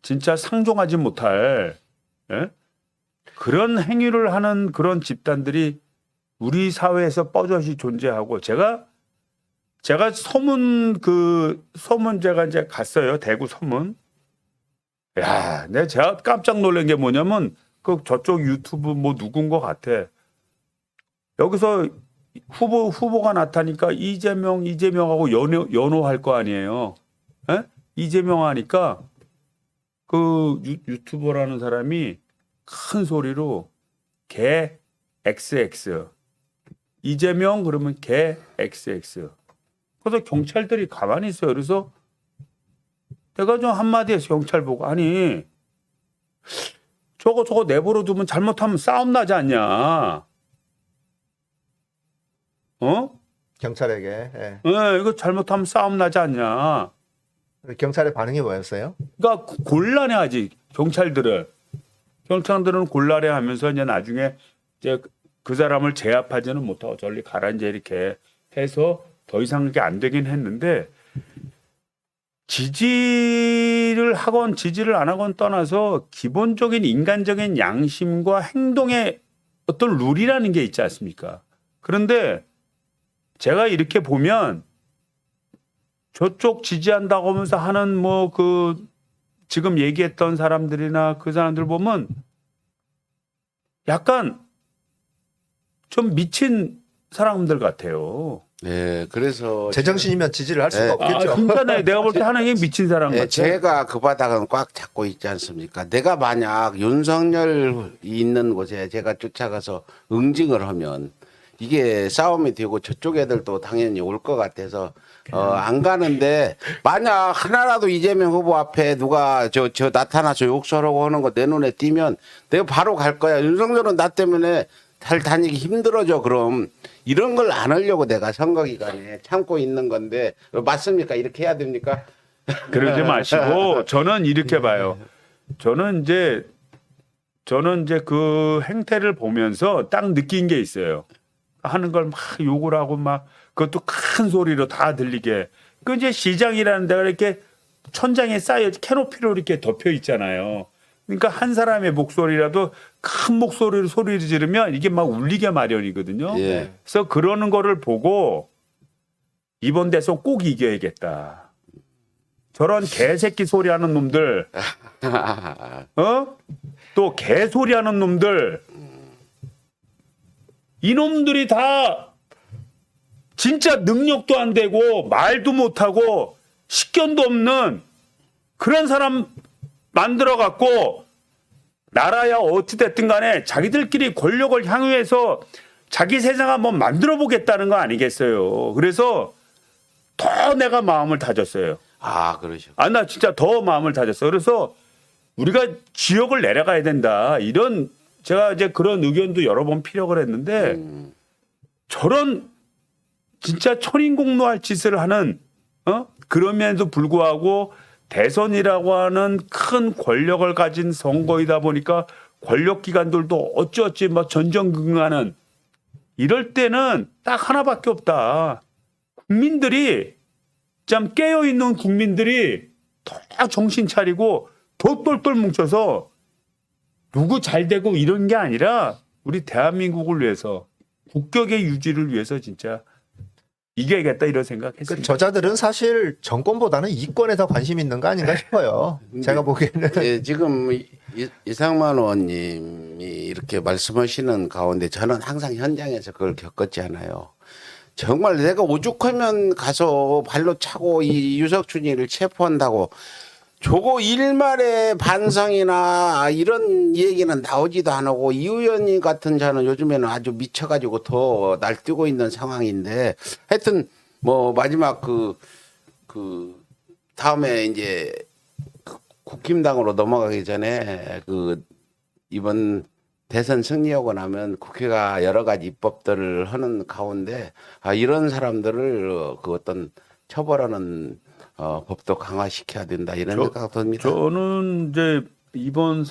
진짜 상종하지 못할 예? 그런 행위를 하는 그런 집단들이 우리 사회에서 뻗어시 존재하고 제가 서문 제가 이제 갔어요. 대구 서문. 야, 제가 깜짝 놀란 게 뭐냐면 그 저쪽 유튜브 뭐 누군 것 같아. 여기서 후보가 나타니까 이재명하고 연호할 거 아니에요. 에? 이재명 하니까 그 유튜버라는 사람이 큰 소리로 개 XX 이재명 그러면 개 XX. 그래서 경찰들이 가만히 있어요. 그래서 내가 좀 한마디 해서 경찰 보고 아니 저거 내버려 두면 잘못하면 싸움 나지 않냐. 어? 경찰에게. 예. 네, 이거 잘못하면 싸움 나지 않냐. 경찰의 반응이 뭐였어요? 그러니까 곤란해하지 경찰들은 곤란해하면서 이제 나중에 이제 그 사람을 제압하지는 못하고 저리 가라 이제 이렇게 해서 더 이상 그게 안 되긴 했는데 지지를 하건 지지를 안 하건 떠나서 기본적인 인간적인 양심과 행동의 어떤 룰이라는 게 있지 않습니까? 그런데 제가 이렇게 보면 저쪽 지지한다고 하면서 하는 뭐 그 지금 얘기했던 사람들이나 그 사람들 보면 약간 좀 미친 사람들 같아요. 네, 그래서 제정신이면 지지를 할 수가 네. 없겠죠. 진짜네. 내가 볼 때 하는 게 미친 사람 같아. 제가 그 바닥은 꽉 잡고 있지 않습니까? 내가 만약 윤석열이 있는 곳에 제가 쫓아가서 응징을 하면 이게 싸움이 되고 저쪽 애들도 당연히 올 것 같아서 안 가는데 만약 하나라도 이재명 후보 앞에 누가 저 나타나서 욕설하고 하는 거 내 눈에 띄면 내가 바로 갈 거야. 윤석열은 나 때문에 잘 다니기 힘들어져. 그럼 이런 걸 안 하려고 내가 선거 기간에 참고 있는 건데 맞습니까? 이렇게 해야 됩니까? 그러지 마시고 저는 이렇게 봐요. 저는 이제 그 행태를 보면서 딱 느낀 게 있어요. 하는 걸 막 욕을 하고 막 그것도 큰 소리로 다 들리게. 그 이제 시장이라는 데가 이렇게 천장에 쌓여 캐노피로 이렇게 덮여 있잖아요. 그러니까 한 사람의 목소리라도 큰 목소리로 소리를 지르면 이게 막 울리게 마련이거든요. 예. 그래서 그러는 거를 보고 이번 대선 꼭 이겨야겠다. 저런 개새끼 소리하는 놈들, 또 개소리하는 놈들, 이놈들이 다 진짜 능력도 안 되고 말도 못하고 식견도 없는 그런 사람 만들어 갖고 나라야 어찌 됐든 간에 자기들끼리 권력을 향유해서 자기 세상 한번 만들어 보겠다는 거 아니겠어요. 그래서 더 내가 마음을 다졌어요. 아, 그러죠. 나 진짜 더 마음을 다졌어요. 그래서 우리가 지역을 내려가야 된다. 이런 제가 이제 그런 의견도 여러 번 피력을 했는데 저런 진짜 천인공노할 짓을 하는 그럼에도 불구하고 대선이라고 하는 큰 권력을 가진 선거이다 보니까 권력기관들도 어찌어찌 막 전전긍긍하는 이럴 때는 딱 하나밖에 없다. 국민들이 참 깨어있는 국민들이 더 정신 차리고 더 똘똘 뭉쳐서 누구 잘 되고 이런 게 아니라 우리 대한민국을 위해서 국격의 유지를 위해서 진짜 이겨야겠다 이런 생각했습니다. 그 저자들은 사실 정권보다는 이권에 더 관심 있는 거 아닌가 싶어요. 제가 보기에는. 예, 지금 이상만 의원님이 이렇게 말씀하시는 가운데 저는 항상 현장에서 그걸 겪었지 않아요. 정말 내가 오죽하면 가서 발로 차고 이 유석춘이를 체포한다고 저거 일말의 반성이나 이런 얘기는 나오지도 안 하고 이 의원님 같은 자는 요즘에는 아주 미쳐가지고 더 날뛰고 있는 상황인데 하여튼 뭐 마지막 그 다음에 이제 국힘당으로 넘어가기 전에 그 이번 대선 승리하고 나면 국회가 여러 가지 입법들을 하는 가운데 이런 사람들을 그 어떤 처벌하는 법도 강화시켜야 된다 이런 생각도 듭니다. 저는 이제 이번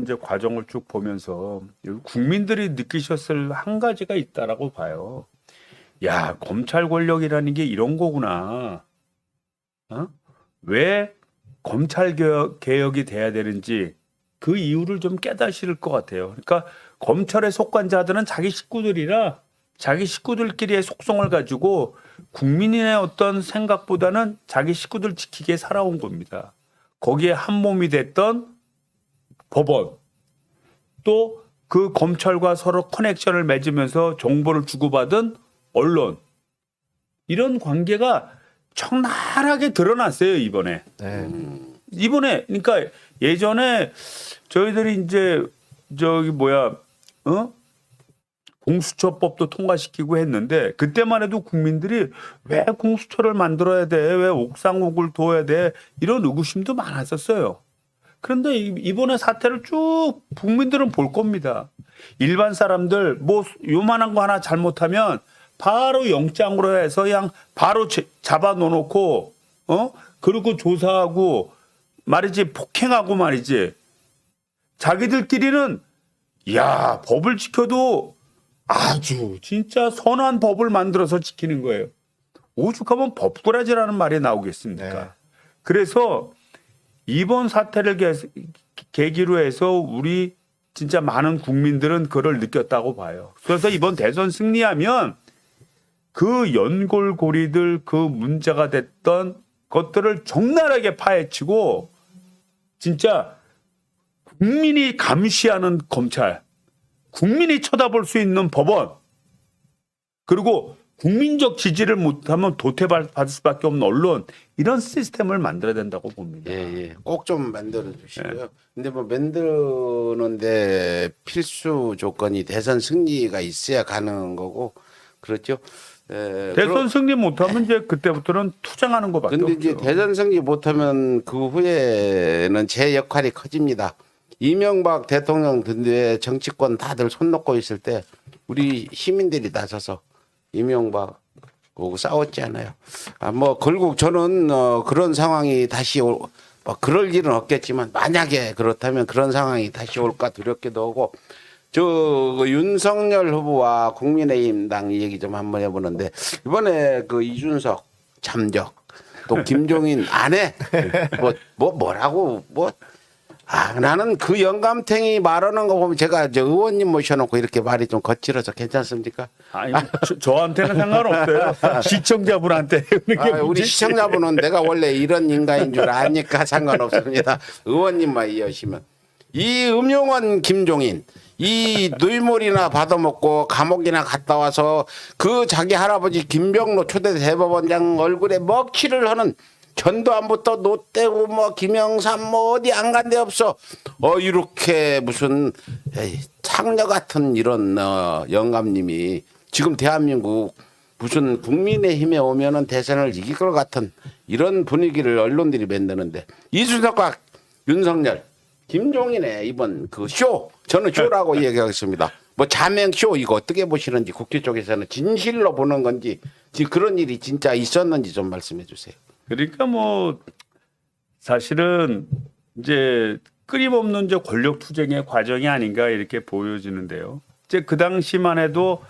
이제 과정을 쭉 보면서 국민들이 느끼셨을 한 가지가 있다라고 봐요. 야, 검찰 권력이라는 게 이런 거구나. 왜 검찰 개혁이 돼야 되는지 그 이유를 좀 깨닫을 것 같아요. 그러니까 검찰에 속한 자들은 자기 식구들이라 자기 식구들끼리의 속성을 가지고 국민의 어떤 생각보다는 자기 식구들 지키기에 살아온 겁니다. 거기에 한 몸이 됐던 법원, 또 그 검찰과 서로 커넥션을 맺으면서 정보를 주고받은 언론 이런 관계가 적나라하게 드러났어요 이번에. 네. 이번에 그러니까 예전에 저희들이 이제 저기 뭐야 공수처법도 통과시키고 했는데 그때만 해도 국민들이 왜 공수처를 만들어야 돼? 왜 옥상옥을 둬야 돼? 이런 의구심도 많았었어요. 그런데 이번에 사태를 쭉 국민들은 볼 겁니다. 일반 사람들 뭐 요만한 거 하나 잘못하면 바로 영장으로 해서 그냥 바로 잡아 놓고 그리고 조사하고 말이지 폭행하고 말이지 자기들끼리는 야 법을 지켜도 아주 진짜 선한 법을 만들어서 지키는 거예요. 오죽하면 법꾸라지라는 말이 나오겠습니까? 네. 그래서 이번 사태를 계기로 해서 우리 진짜 많은 국민들은 그걸 느꼈다고 봐요. 그래서 이번 대선 승리하면 그 연골고리들 그 문제가 됐던 것들을 적나라하게 파헤치고 진짜 국민이 감시하는 검찰, 국민이 쳐다볼 수 있는 법원, 그리고 국민적 지지를 못하면 도태받을 수밖에 없는 언론 이런 시스템을 만들어야 된다고 봅니다. 예. 꼭 좀 만들어 주시고요. 근데 뭐 만드는데 필수 조건이 대선 승리가 있어야 가능한 거고 그렇죠. 대선 승리 못하면 이제 그때부터는 투쟁하는 것밖에 근데 없죠. 이제 대선 승리 못하면 그 후에는 제 역할이 커집니다. 이명박 대통령 든뒤에 정치권 다들 손 놓고 있을 때 우리 시민들이 나서서 이명박 보고 싸웠지 않아요. 뭐 결국 저는 그런 상황이 다시 뭐 그럴 일은 없겠지만 만약에 그렇다면 그런 상황이 다시 올까 두렵기도 하고 그 윤석열 후보와 국민의힘당 얘기 좀 한번 해보는데 이번에 그 이준석 잠적 또 김종인 아내 뭐라고 나는 그 영감탱이 말하는 거 보면 제가 저 의원님 모셔놓고 이렇게 말이 좀 거칠어서 괜찮습니까? 아니, 저한테는 상관없어요. 시청자분한테. 우리 시청자분은 내가 원래 이런 인간인 줄 아니까 상관없습니다. 의원님만 이해하시면. 이 음용원 김종인 이 누이물이나 받아먹고 감옥이나 갔다 와서 그 자기 할아버지 김병로 초대 대법원장 얼굴에 먹칠을 하는 전두환부터 노태우 뭐 김영삼 뭐 어디 안 간 데 없어. 이렇게 무슨 창녀 같은 이런 영감님이 지금 대한민국 무슨 국민의힘에 오면은 대선을 이길 것 같은 이런 분위기를 언론들이 만드는데 이준석과 윤석열, 김종인의 이번 그 쇼 저는 쇼라고 얘기하겠습니다. 뭐 자맹 쇼 이거 어떻게 보시는지 국회 쪽에서는 진실로 보는 건지 그런 일이 진짜 있었는지 좀 말씀해 주세요. 그러니까 뭐 사실은 이제 끊임없는 이제 권력 투쟁의 과정이 아닌가 이렇게 보여지는데요. 이제 그 당시만 해도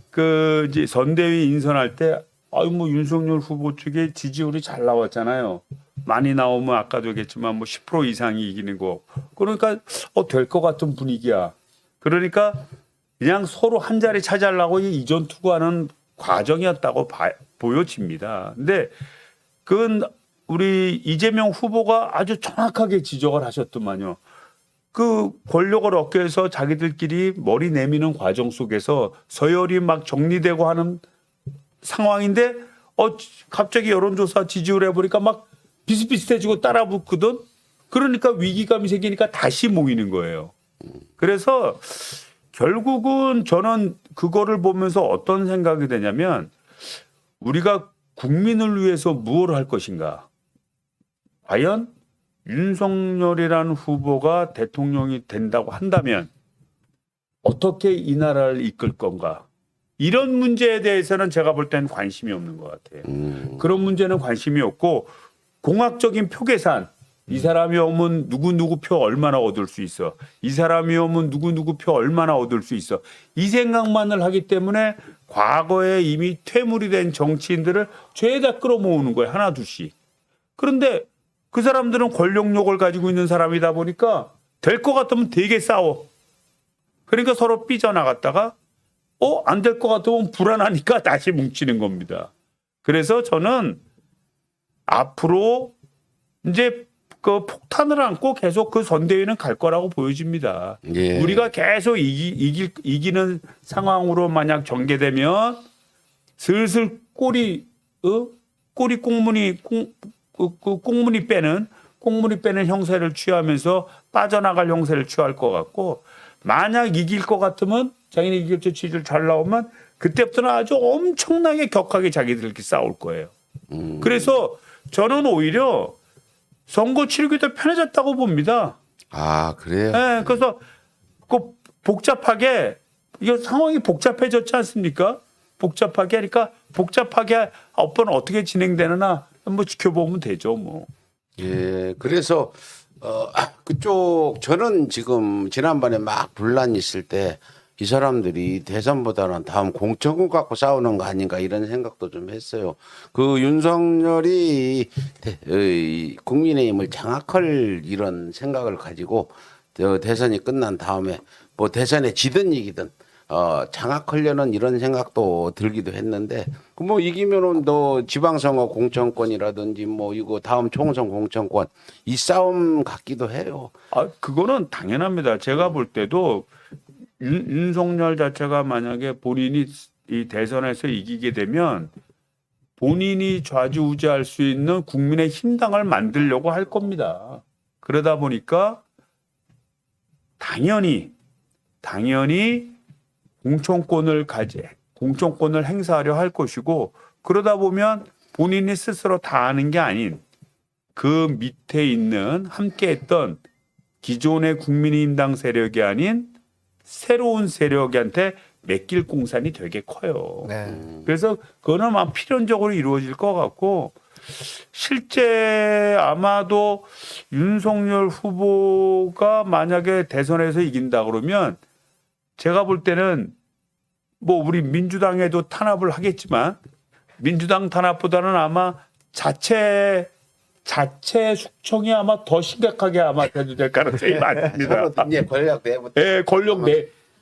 그 이제 선대위 인선할 때 뭐 윤석열 후보 쪽에 지지율이 잘 나왔잖아요. 많이 나오면 아까도 얘기했지만 뭐 10% 이상이 이기는 거. 그러니까 될 것 같은 분위기야. 그러니까 그냥 서로 한 자리 차지하려고 이전 투구하는 과정이었다고 보여집니다. 근데 그건 우리 이재명 후보가 아주 정확하게 지적을 하셨더만요. 그 권력을 얻기 위해서 자기들끼리 머리 내미는 과정 속에서 서열이 막 정리되고 하는 상황인데 갑자기 여론조사 지지율 해보니까 막 비슷비슷해지고 따라 붙거든. 그러니까 위기감이 생기니까 다시 모이는 거예요. 그래서 결국은 저는 그거를 보면서 어떤 생각이 되냐면 우리가 국민을 위해서 무엇을 할 것인가. 과연 윤석열이라는 후보가 대통령이 된다고 한다면 어떻게 이 나라를 이끌 건가. 이런 문제에 대해서는 제가 볼 때는 관심이 없는 것 같아요. 그런 문제는 관심이 없고 공학적인 표 계산. 이 사람이 오면 누구 표 얼마나 얻을 수 있어. 이 사람이 오면 누구 표 얼마나 얻을 수 있어. 이 생각만을 하기 때문에 과거에 이미 퇴물이 된 정치인들을 죄다 끌어모으는 거예요. 하나 둘씩. 그런데 그 사람들은 권력욕을 가지고 있는 사람이다 보니까 될 것 같으면 되게 싸워. 그러니까 서로 삐져나갔다가 안 될 것 같으면 불안하니까 다시 뭉치는 겁니다. 그래서 저는 앞으로 이제 그 폭탄을 안고 계속 그 선대위는 갈 거라고 보여집니다. 예. 우리가 계속 이기는 상황으로 만약 전개되면 슬슬 꼬리 꽁무니 빼는 형세를 취하면서 빠져나갈 형세를 취할 것 같고, 만약 이길 것 같으면 자기네 이길 때 지지를 잘 나오면 그때부터는 아주 엄청나게 격하게 자기들끼리 싸울 거예요. 그래서 저는 오히려 선거 치르기 더 편해졌다고 봅니다. 아, 그래요? 네, 그래서 그 복잡하게 이게 상황이 복잡해졌지 않습니까? 복잡하게 하니까 복잡하게 앞으로는 어떻게 진행되느냐 한번 지켜보면 되죠, 뭐. 예, 그래서 그쪽 저는 지금 지난번에 막 분란이 있을 때 이 사람들이 대선보다는 다음 공천권 갖고 싸우는 거 아닌가 이런 생각도 좀 했어요. 그 윤석열이 국민의힘을 장악할 이런 생각을 가지고 대선이 끝난 다음에 뭐 대선에 지든 이기든 장악하려는 이런 생각도 들기도 했는데 그 뭐 이기면은 너 지방선거 공천권이라든지 뭐 이거 다음 총선 공천권 이 싸움 같기도 해요. 아, 그거는 당연합니다. 제가 볼 때도 윤석열 자체가 만약에 본인이 이 대선에서 이기게 되면 본인이 좌지우지할 수 있는 국민의 힘당을 만들려고 할 겁니다. 그러다 보니까 당연히 공천권을 행사하려 할 것이고, 그러다 보면 본인이 스스로 다 아는 게 아닌 그 밑에 있는 함께했던 기존의 국민의힘당 세력이 아닌 새로운 세력한테 맡길 공산이 되게 커요. 네. 그래서 그거는 막 필연적으로 이루어질 것 같고, 실제 아마도 윤석열 후보가 만약에 대선에서 이긴다 그러면 제가 볼 때는 뭐 우리 민주당에도 탄압을 하겠지만 민주당 탄압보다는 아마 자체 숙청이 아마 더 심각하게 아마 돼도 될 가능성이 많습니다. 이제 권력 내부 예,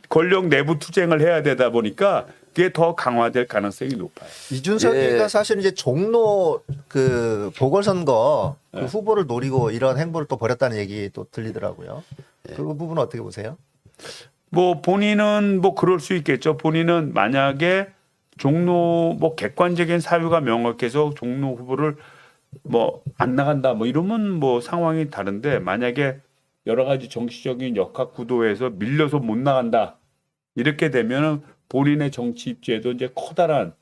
권력 내부 투쟁을 해야 되다 보니까 그게 더 강화될 가능성이 높아요. 이준석이가 예. 사실 이제 종로 그 보궐선거 그 후보를 노리고 이런 행보를 또 벌였다는 얘기 또 들리더라고요. 그 부분은 어떻게 보세요? 뭐 본인은 뭐 그럴 수 있겠죠. 본인은 만약에 종로 뭐 객관적인 사유가 명확해서 종로 후보를 뭐 안 나간다 뭐 이러면 뭐 상황이 다른데, 만약에 여러 가지 정치적인 역학 구도에서 밀려서 못 나간다 이렇게 되면은 본인의 정치 입지에도 이제 커다란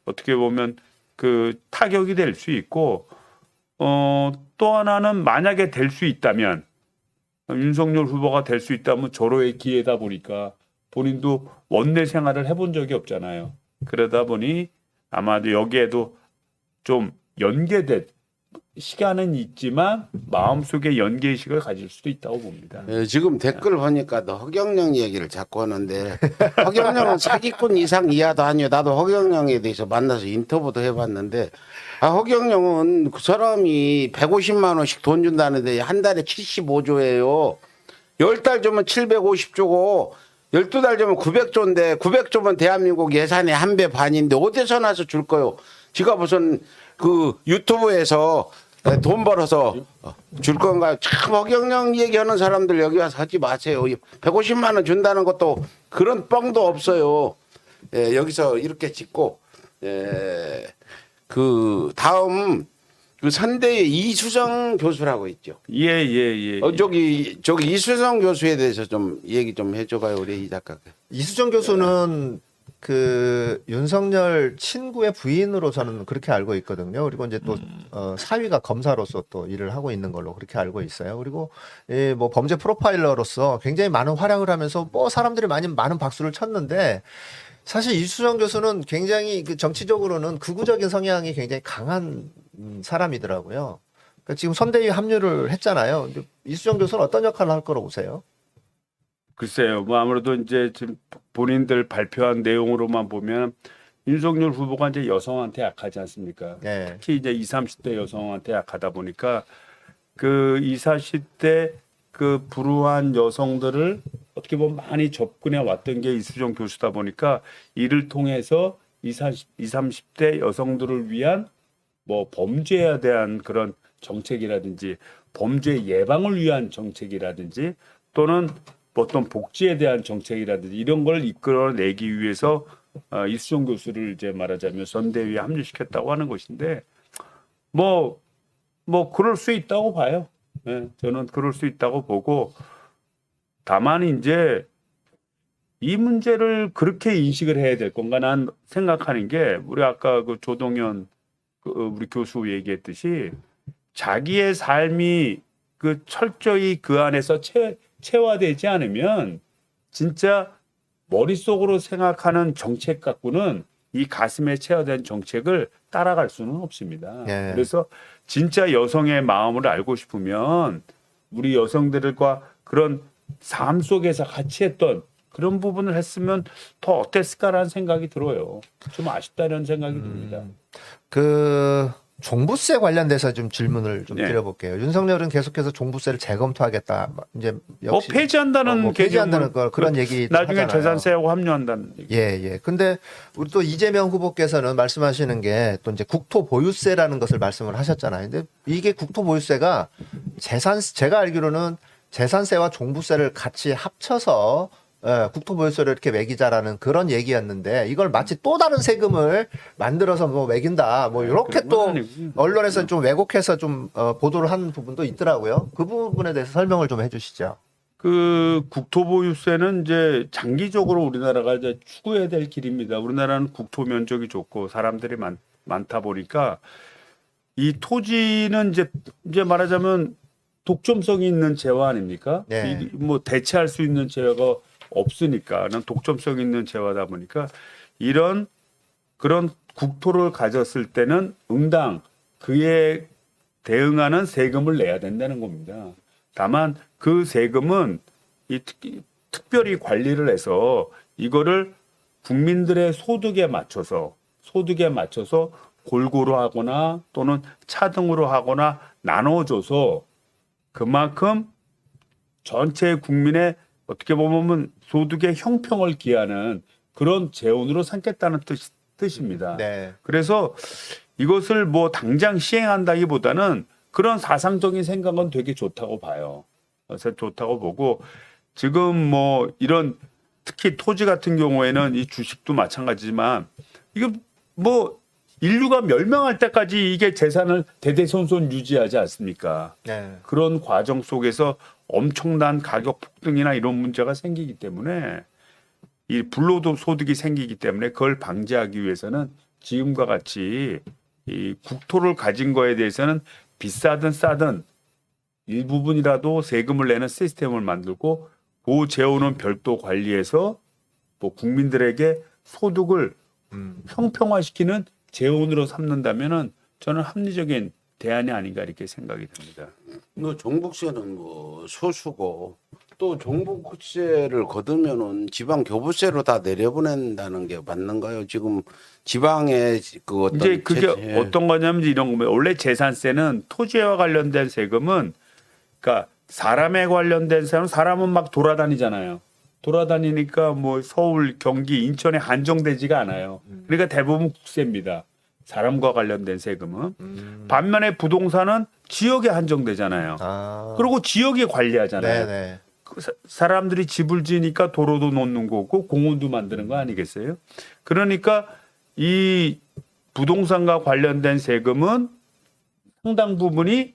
어떻게 보면 그 타격이 될 수 있고, 또 하나는 만약에 될 수 있다면 윤석열 후보가 될 수 있다면 절호의 기회다 보니까 본인도 원내 생활을 해본 적이 없잖아요. 그러다 보니 아마도 여기에도 좀 연계된 시간은 있지만 마음속에 연계의식을 가질 수도 있다고 봅니다. 지금 댓글 보니까 너 허경영 얘기를 자꾸 하는데 허경영은 사기꾼 이상 이하도 아니에요. 나도 허경영에 대해서 만나서 인터뷰도 해봤는데 허경영은 그 사람이 150만 원씩 돈 준다는데 한 달에 75조예요. 10달 주면 750조고 12달 주면 900조인데 900조면 대한민국 예산의 1배 반인데 어디서 나서 줄 거요? 지가 무슨 그 유튜브에서 돈 벌어서 줄 건가요? 참 허경영 얘기하는 사람들 여기 와서 하지 마세요. 150만 원 준다는 것도 그런 뻥도 없어요. 예, 여기서 이렇게 짓고 그 다음 그 선대의 이수정 교수라고 있죠. 예. 저기 이수정 교수에 대해서 좀 얘기 좀 해줘봐요, 우리 이 작가가. 이수정 교수는 그 윤석열 친구의 부인으로 저는 그렇게 알고 있거든요. 그리고 이제 또 사위가 검사로서 또 일을 하고 있는 걸로 그렇게 알고 있어요. 그리고 뭐 범죄 프로파일러로서 굉장히 많은 활약을 하면서 뭐 사람들이 많은 박수를 쳤는데, 사실 이수정 교수는 굉장히 그 정치적으로는 극우적인 성향이 굉장히 강한 사람이더라고요. 그러니까 지금 선대위 합류를 했잖아요. 근데 이수정 교수는 어떤 역할을 할 거라고 보세요? 글쎄요. 뭐 아무래도 이제 지금 본인들 발표한 내용으로만 보면 윤석열 후보가 이제 여성한테 약하지 않습니까? 네. 특히 이제 20, 30대 여성한테 약하다 보니까 그 20, 40대 그 불우한 여성들을 어떻게 보면 많이 접근해 왔던 게 이수정 교수다 보니까 이를 통해서 20, 30대 여성들을 위한 뭐 범죄에 대한 그런 정책이라든지 범죄 예방을 위한 정책이라든지 또는 어떤 복지에 대한 정책이라든지 이런 걸 이끌어내기 위해서 이수정 교수를 이제 말하자면 선대위에 합류시켰다고 하는 것인데 뭐 그럴 수 있다고 봐요. 예, 저는 그럴 수 있다고 보고 다만 이제 이 문제를 그렇게 인식을 해야 될 건가 난 생각하는 게 우리 아까 그 조동현 우리 교수 얘기했듯이 자기의 삶이 그 철저히 그 안에서 체화되지 않으면 진짜 머릿속으로 생각하는 정책 갖고는 이 가슴에 체화된 정책을 따라갈 수는 없습니다. 예. 그래서 진짜 여성의 마음을 알고 싶으면 우리 여성들과 그런 삶 속에서 같이 했던 그런 부분을 했으면 더 어땠을까라는 생각이 들어요. 좀 아쉽다는 생각이 듭니다. 그 종부세 관련돼서 좀 질문을 좀 네. 드려볼게요. 윤석열은 계속해서 종부세를 재검토하겠다. 이제 역시 폐지한다는 폐지한다는 거 그런 얘기 나중에 하잖아요. 재산세하고 합류한다는 얘기. 예. 근데 우리 또 이재명 후보께서는 말씀하시는 게 또 이제 국토 보유세라는 것을 말씀을 하셨잖아요. 근데 이게 국토 보유세가 제가 알기로는 재산세와 종부세를 같이 합쳐서 국토 보유세를 이렇게 매기자라는 그런 얘기였는데 이걸 마치 또 다른 세금을 만들어서 뭐 매긴다. 뭐 이렇게 또 그건 아니고요. 언론에서 좀 왜곡해서 좀 보도를 한 부분도 있더라고요. 그 부분에 대해서 설명을 좀 해주시죠. 그 국토보유세는 이제 장기적으로 우리나라가 이제 추구해야 될 길입니다. 우리나라는 국토 면적이 좋고 사람들이 많다 보니까 이 토지는 이제 말하자면 독점성이 있는 재화 아닙니까? 네. 뭐 대체할 수 있는 재화가 없으니까는 독점성 있는 재화다 보니까 이런 그런 국토를 가졌을 때는 응당 그에 대응하는 세금을 내야 된다는 겁니다. 다만 그 세금은 특별히 관리를 해서 이거를 국민들의 소득에 맞춰서 골고루 하거나 또는 차등으로 하거나 나눠줘서 그만큼 전체 국민의 어떻게 보면 소득의 형평을 기하는 그런 재원으로 삼겠다는 뜻입니다. 네. 그래서 이것을 뭐 당장 시행한다기보다는 그런 사상적인 생각은 되게 좋다고 봐요. 그래서 좋다고 보고 지금 뭐 이런 특히 토지 같은 경우에는 이 주식도 마찬가지지만 이거 뭐 인류가 멸망할 때까지 이게 재산을 대대손손 유지하지 않습니까? 네. 그런 과정 속에서 엄청난 가격 폭등이나 이런 문제가 생기기 때문에 이 불로소 소득이 생기기 때문에 그걸 방지하기 위해서는 지금과 같이 이 국토를 가진 거에 대해서는 비싸든 싸든 일부분이라도 세금을 내는 시스템을 만들고 그 재원은 별도 관리해서 뭐 국민들에게 소득을 형평화시키는 재원으로 삼는다면은 저는 합리적인 대안이 아닌가 이렇게 생각이 듭니다. 뭐 종부세는 뭐 소수고 또 종부세를 거두면은 지방 교부세로 다 내려보낸다는 게 맞는가요? 지금 지방의 그 어떤 이제 그게 예. 어떤 거냐면 이런 겁니다. 원래 재산세는 토지와 관련된 세금은 그러니까 사람에 관련된 세금은 사람은 막 돌아다니잖아요. 돌아다니니까 뭐 서울, 경기, 인천에 한정되지가 않아요. 그러니까 대부분 국세입니다. 사람과 관련된 세금은. 반면에 부동산은 지역에 한정되잖아요. 아. 그리고 지역이 관리하잖아요. 네네. 그 사람들이 집을 지으니까 도로도 놓는 거고 공원도 만드는 거 아니겠어요? 그러니까 이 부동산과 관련된 세금은 상당 부분이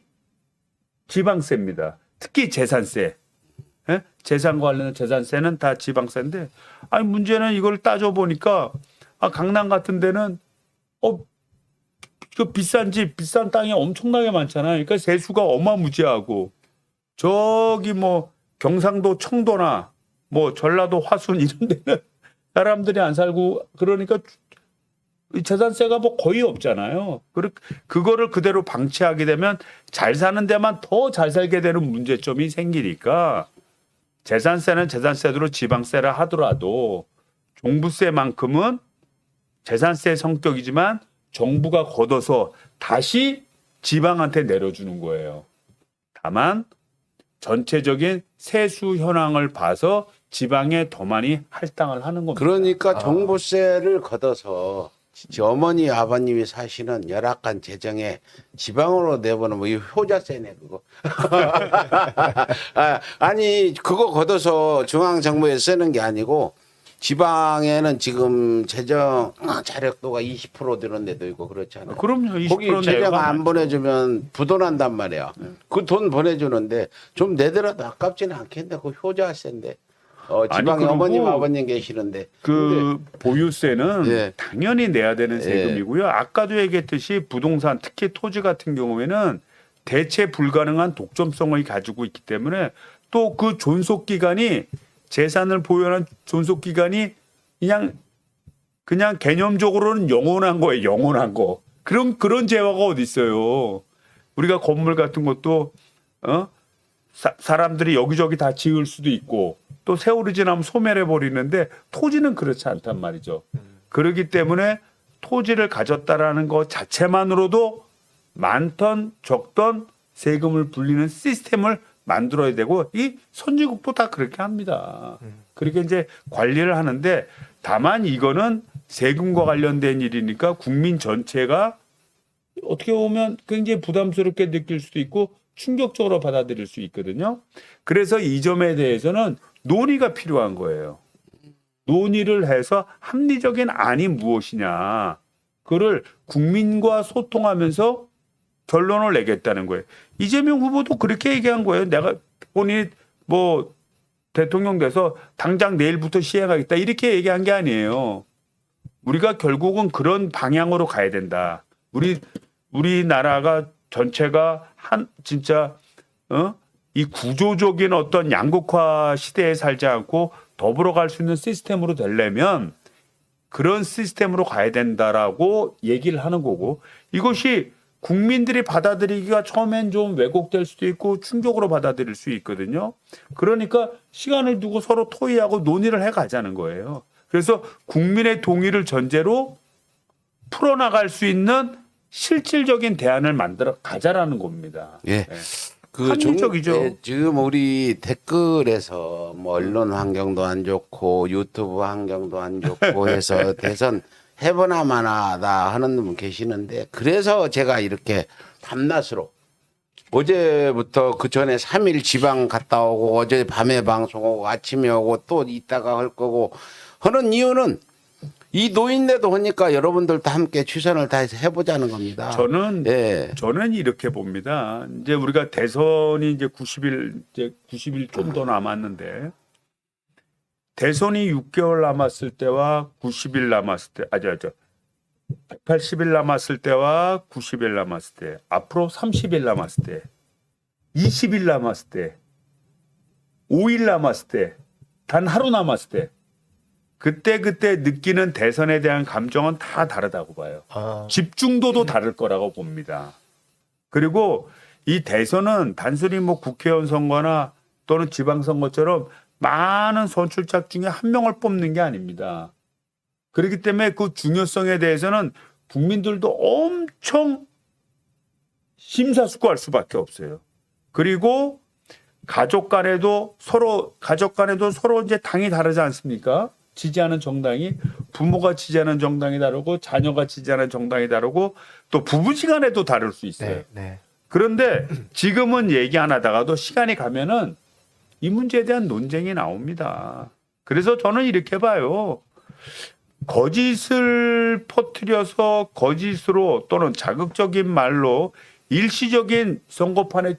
지방세입니다. 특히 재산세. 예? 재산과 관련된 재산세는 다 지방세인데 아니 문제는 이걸 따져보니까 강남 같은 데는 그 비싼 집, 비싼 땅이 엄청나게 많잖아요. 그러니까 세수가 어마무지하고 저기 뭐 경상도 청도나 뭐 전라도 화순 이런 데는 사람들이 안 살고 그러니까 재산세가 뭐 거의 없잖아요. 그거를 그대로 방치하게 되면 잘 사는 데만 더 잘 살게 되는 문제점이 생기니까 재산세는 재산세대로 지방세라 하더라도 종부세만큼은 재산세 성격이지만 정부가 걷어서 다시 지방한테 내려주는 거예요. 다만 전체적인 세수 현황을 봐서 지방에 더 많이 할당을 하는 겁니다. 그러니까 종부세를 걷어서 어머니 아버님이 사시는 열악한 재정에 지방으로 내보는 뭐 이 효자세네 그거. 아니 그거 걷어서 중앙 정부에 쓰는 게 아니고 지방에는 지금 재정 자력도가 20% 되는 데도 있고 그렇잖아요. 그럼요. 20% 거기 재정 내가 안 보내주면 부도난단 말이야. 그 돈 보내주는데 좀 내더라도 아깝지는 않겠는데 그 효자세인데. 지방에 그리고 어머님 아버님 계시는데 그 보유세는 예. 당연히 내야 되는 세금이고요. 아까도 얘기했듯이 부동산 특히 토지 같은 경우에는 대체 불가능한 독점성을 가지고 있기 때문에 또 그 존속 기간이 재산을 보유하는 존속 기간이 그냥 개념적으로는 영원한 거예요. 영원한 거. 그런 재화가 어디 있어요. 우리가 건물 같은 것도 사람들이 여기저기 다 지을 수도 있고 또 세월이 지나면 소멸해 버리는데 토지는 그렇지 않단 말이죠. 그렇기 때문에 토지를 가졌다라는 것 자체만으로도 많던 적던 세금을 불리는 시스템을 만들어야 되고 이 선진국도 다 그렇게 합니다. 그렇게 이제 관리를 하는데 다만 이거는 세금과 관련된 일이니까 국민 전체가 어떻게 보면 굉장히 부담스럽게 느낄 수도 있고 충격적으로 받아들일 수 있거든요. 그래서 이 점에 대해서는 논의가 필요한 거예요. 논의를 해서 합리적인 안이 무엇이냐. 그를 국민과 소통하면서 결론을 내겠다는 거예요. 이재명 후보도 그렇게 얘기한 거예요. 내가 본인이 뭐 대통령 돼서 당장 내일부터 시행하겠다 이렇게 얘기한 게 아니에요. 우리가 결국은 그런 방향으로 가야 된다. 우리나라가 전체가 진짜 이 구조적인 어떤 양극화 시대에 살지 않고 더불어 갈 수 있는 시스템으로 되려면 그런 시스템으로 가야 된다라고 얘기를 하는 거고 이것이 국민들이 받아들이기가 처음엔 좀 왜곡될 수도 있고 충격으로 받아들일 수 있거든요. 그러니까 시간을 두고 서로 토의하고 논의를 해 가자는 거예요. 그래서 국민의 동의를 전제로 풀어나갈 수 있는 실질적인 대안을 만들어 가자라는 겁니다. 예. 네. 합리적이죠. 지금 우리 댓글에서 뭐 언론 환경도 안 좋고 유튜브 환경도 안 좋고 해서 대선 해보나 마나다 하는 분 계시는데 그래서 제가 이렇게 밤낮으로 어제부터 그 전에 3일 지방 갔다 오고 어제 밤에 방송하고 아침에 오고 또 이따가 할 거고 하는 이유는 이 노인네도 하니까 여러분들도 함께 최선을 다해서 해보자는 겁니다. 저는 이렇게 봅니다. 이제 우리가 대선이 이제 90일 좀 더 남았는데 대선이 6개월 남았을 때와 90일 남았을 때, 180일 남았을 때와 90일 남았을 때, 앞으로 30일 남았을 때, 20일 남았을 때, 5일 남았을 때, 단 하루 남았을 때. 그때 느끼는 대선에 대한 감정은 다 다르다고 봐요. 집중도도 다를 거라고 봅니다. 그리고 이 대선은 단순히 뭐 국회의원 선거나 또는 지방선거처럼 많은 선출작 중에 한 명을 뽑는 게 아닙니다. 그렇기 때문에 그 중요성에 대해서는 국민들도 엄청 심사숙고할 수밖에 없어요. 그리고 가족 간에도 서로 이제 당이 다르지 않습니까? 지지하는 정당이 부모가 지지하는 정당이 다르고 자녀가 지지하는 정당이 다르고 또 부부지간에도 다를 수 있어요. 네. 그런데 지금은 얘기 안 하다가도 시간이 가면은 이 문제에 대한 논쟁이 나옵니다. 그래서 저는 이렇게 봐요. 거짓을 퍼뜨려서 거짓으로 또는 자극적인 말로 일시적인 선거판에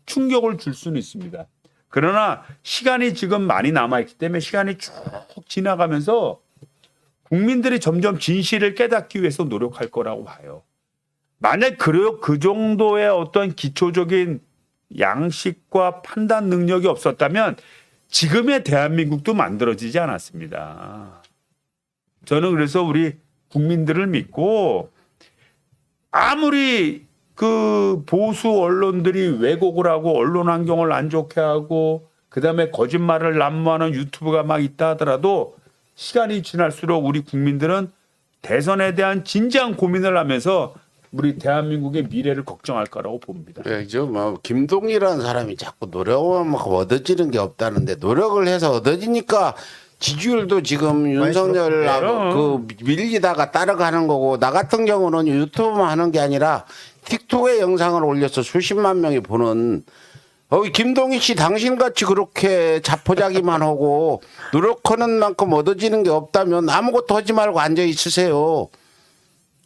충격을 줄 수는 있습니다. 그러나 시간이 지금 많이 남아있기 때문에 시간이 쭉 지나가면서 국민들이 점점 진실을 깨닫기 위해서 노력할 거라고 봐요. 만약 그 정도의 어떤 기초적인 양식과 판단 능력이 없었다면 지금의 대한민국도 만들어지지 않았습니다. 저는 그래서 우리 국민들을 믿고 아무리 그 보수 언론들이 왜곡을 하고 언론 환경을 안 좋게 하고 그다음에 거짓말을 난무하는 유튜브가 막 있다 하더라도 시간이 지날수록 우리 국민들은 대선에 대한 진지한 고민을 하면서 우리 대한민국의 미래를 걱정할 거라고 봅니다. 네, 뭐 김동일이라는 사람이 자꾸 노력하면 얻어지는 게 없다는데 노력을 해서 얻어지니까 지지율도 지금 윤석열 그럼. 그 밀리다가 따라가는 거고 나 같은 경우는 유튜브만 하는 게 아니라 틱톡에 영상을 올려서 수십만 명이 보는 김동희 씨 당신같이 그렇게 자포자기만 하고 노력하는 만큼 얻어지는 게 없다면 아무것도 하지 말고 앉아 있으세요.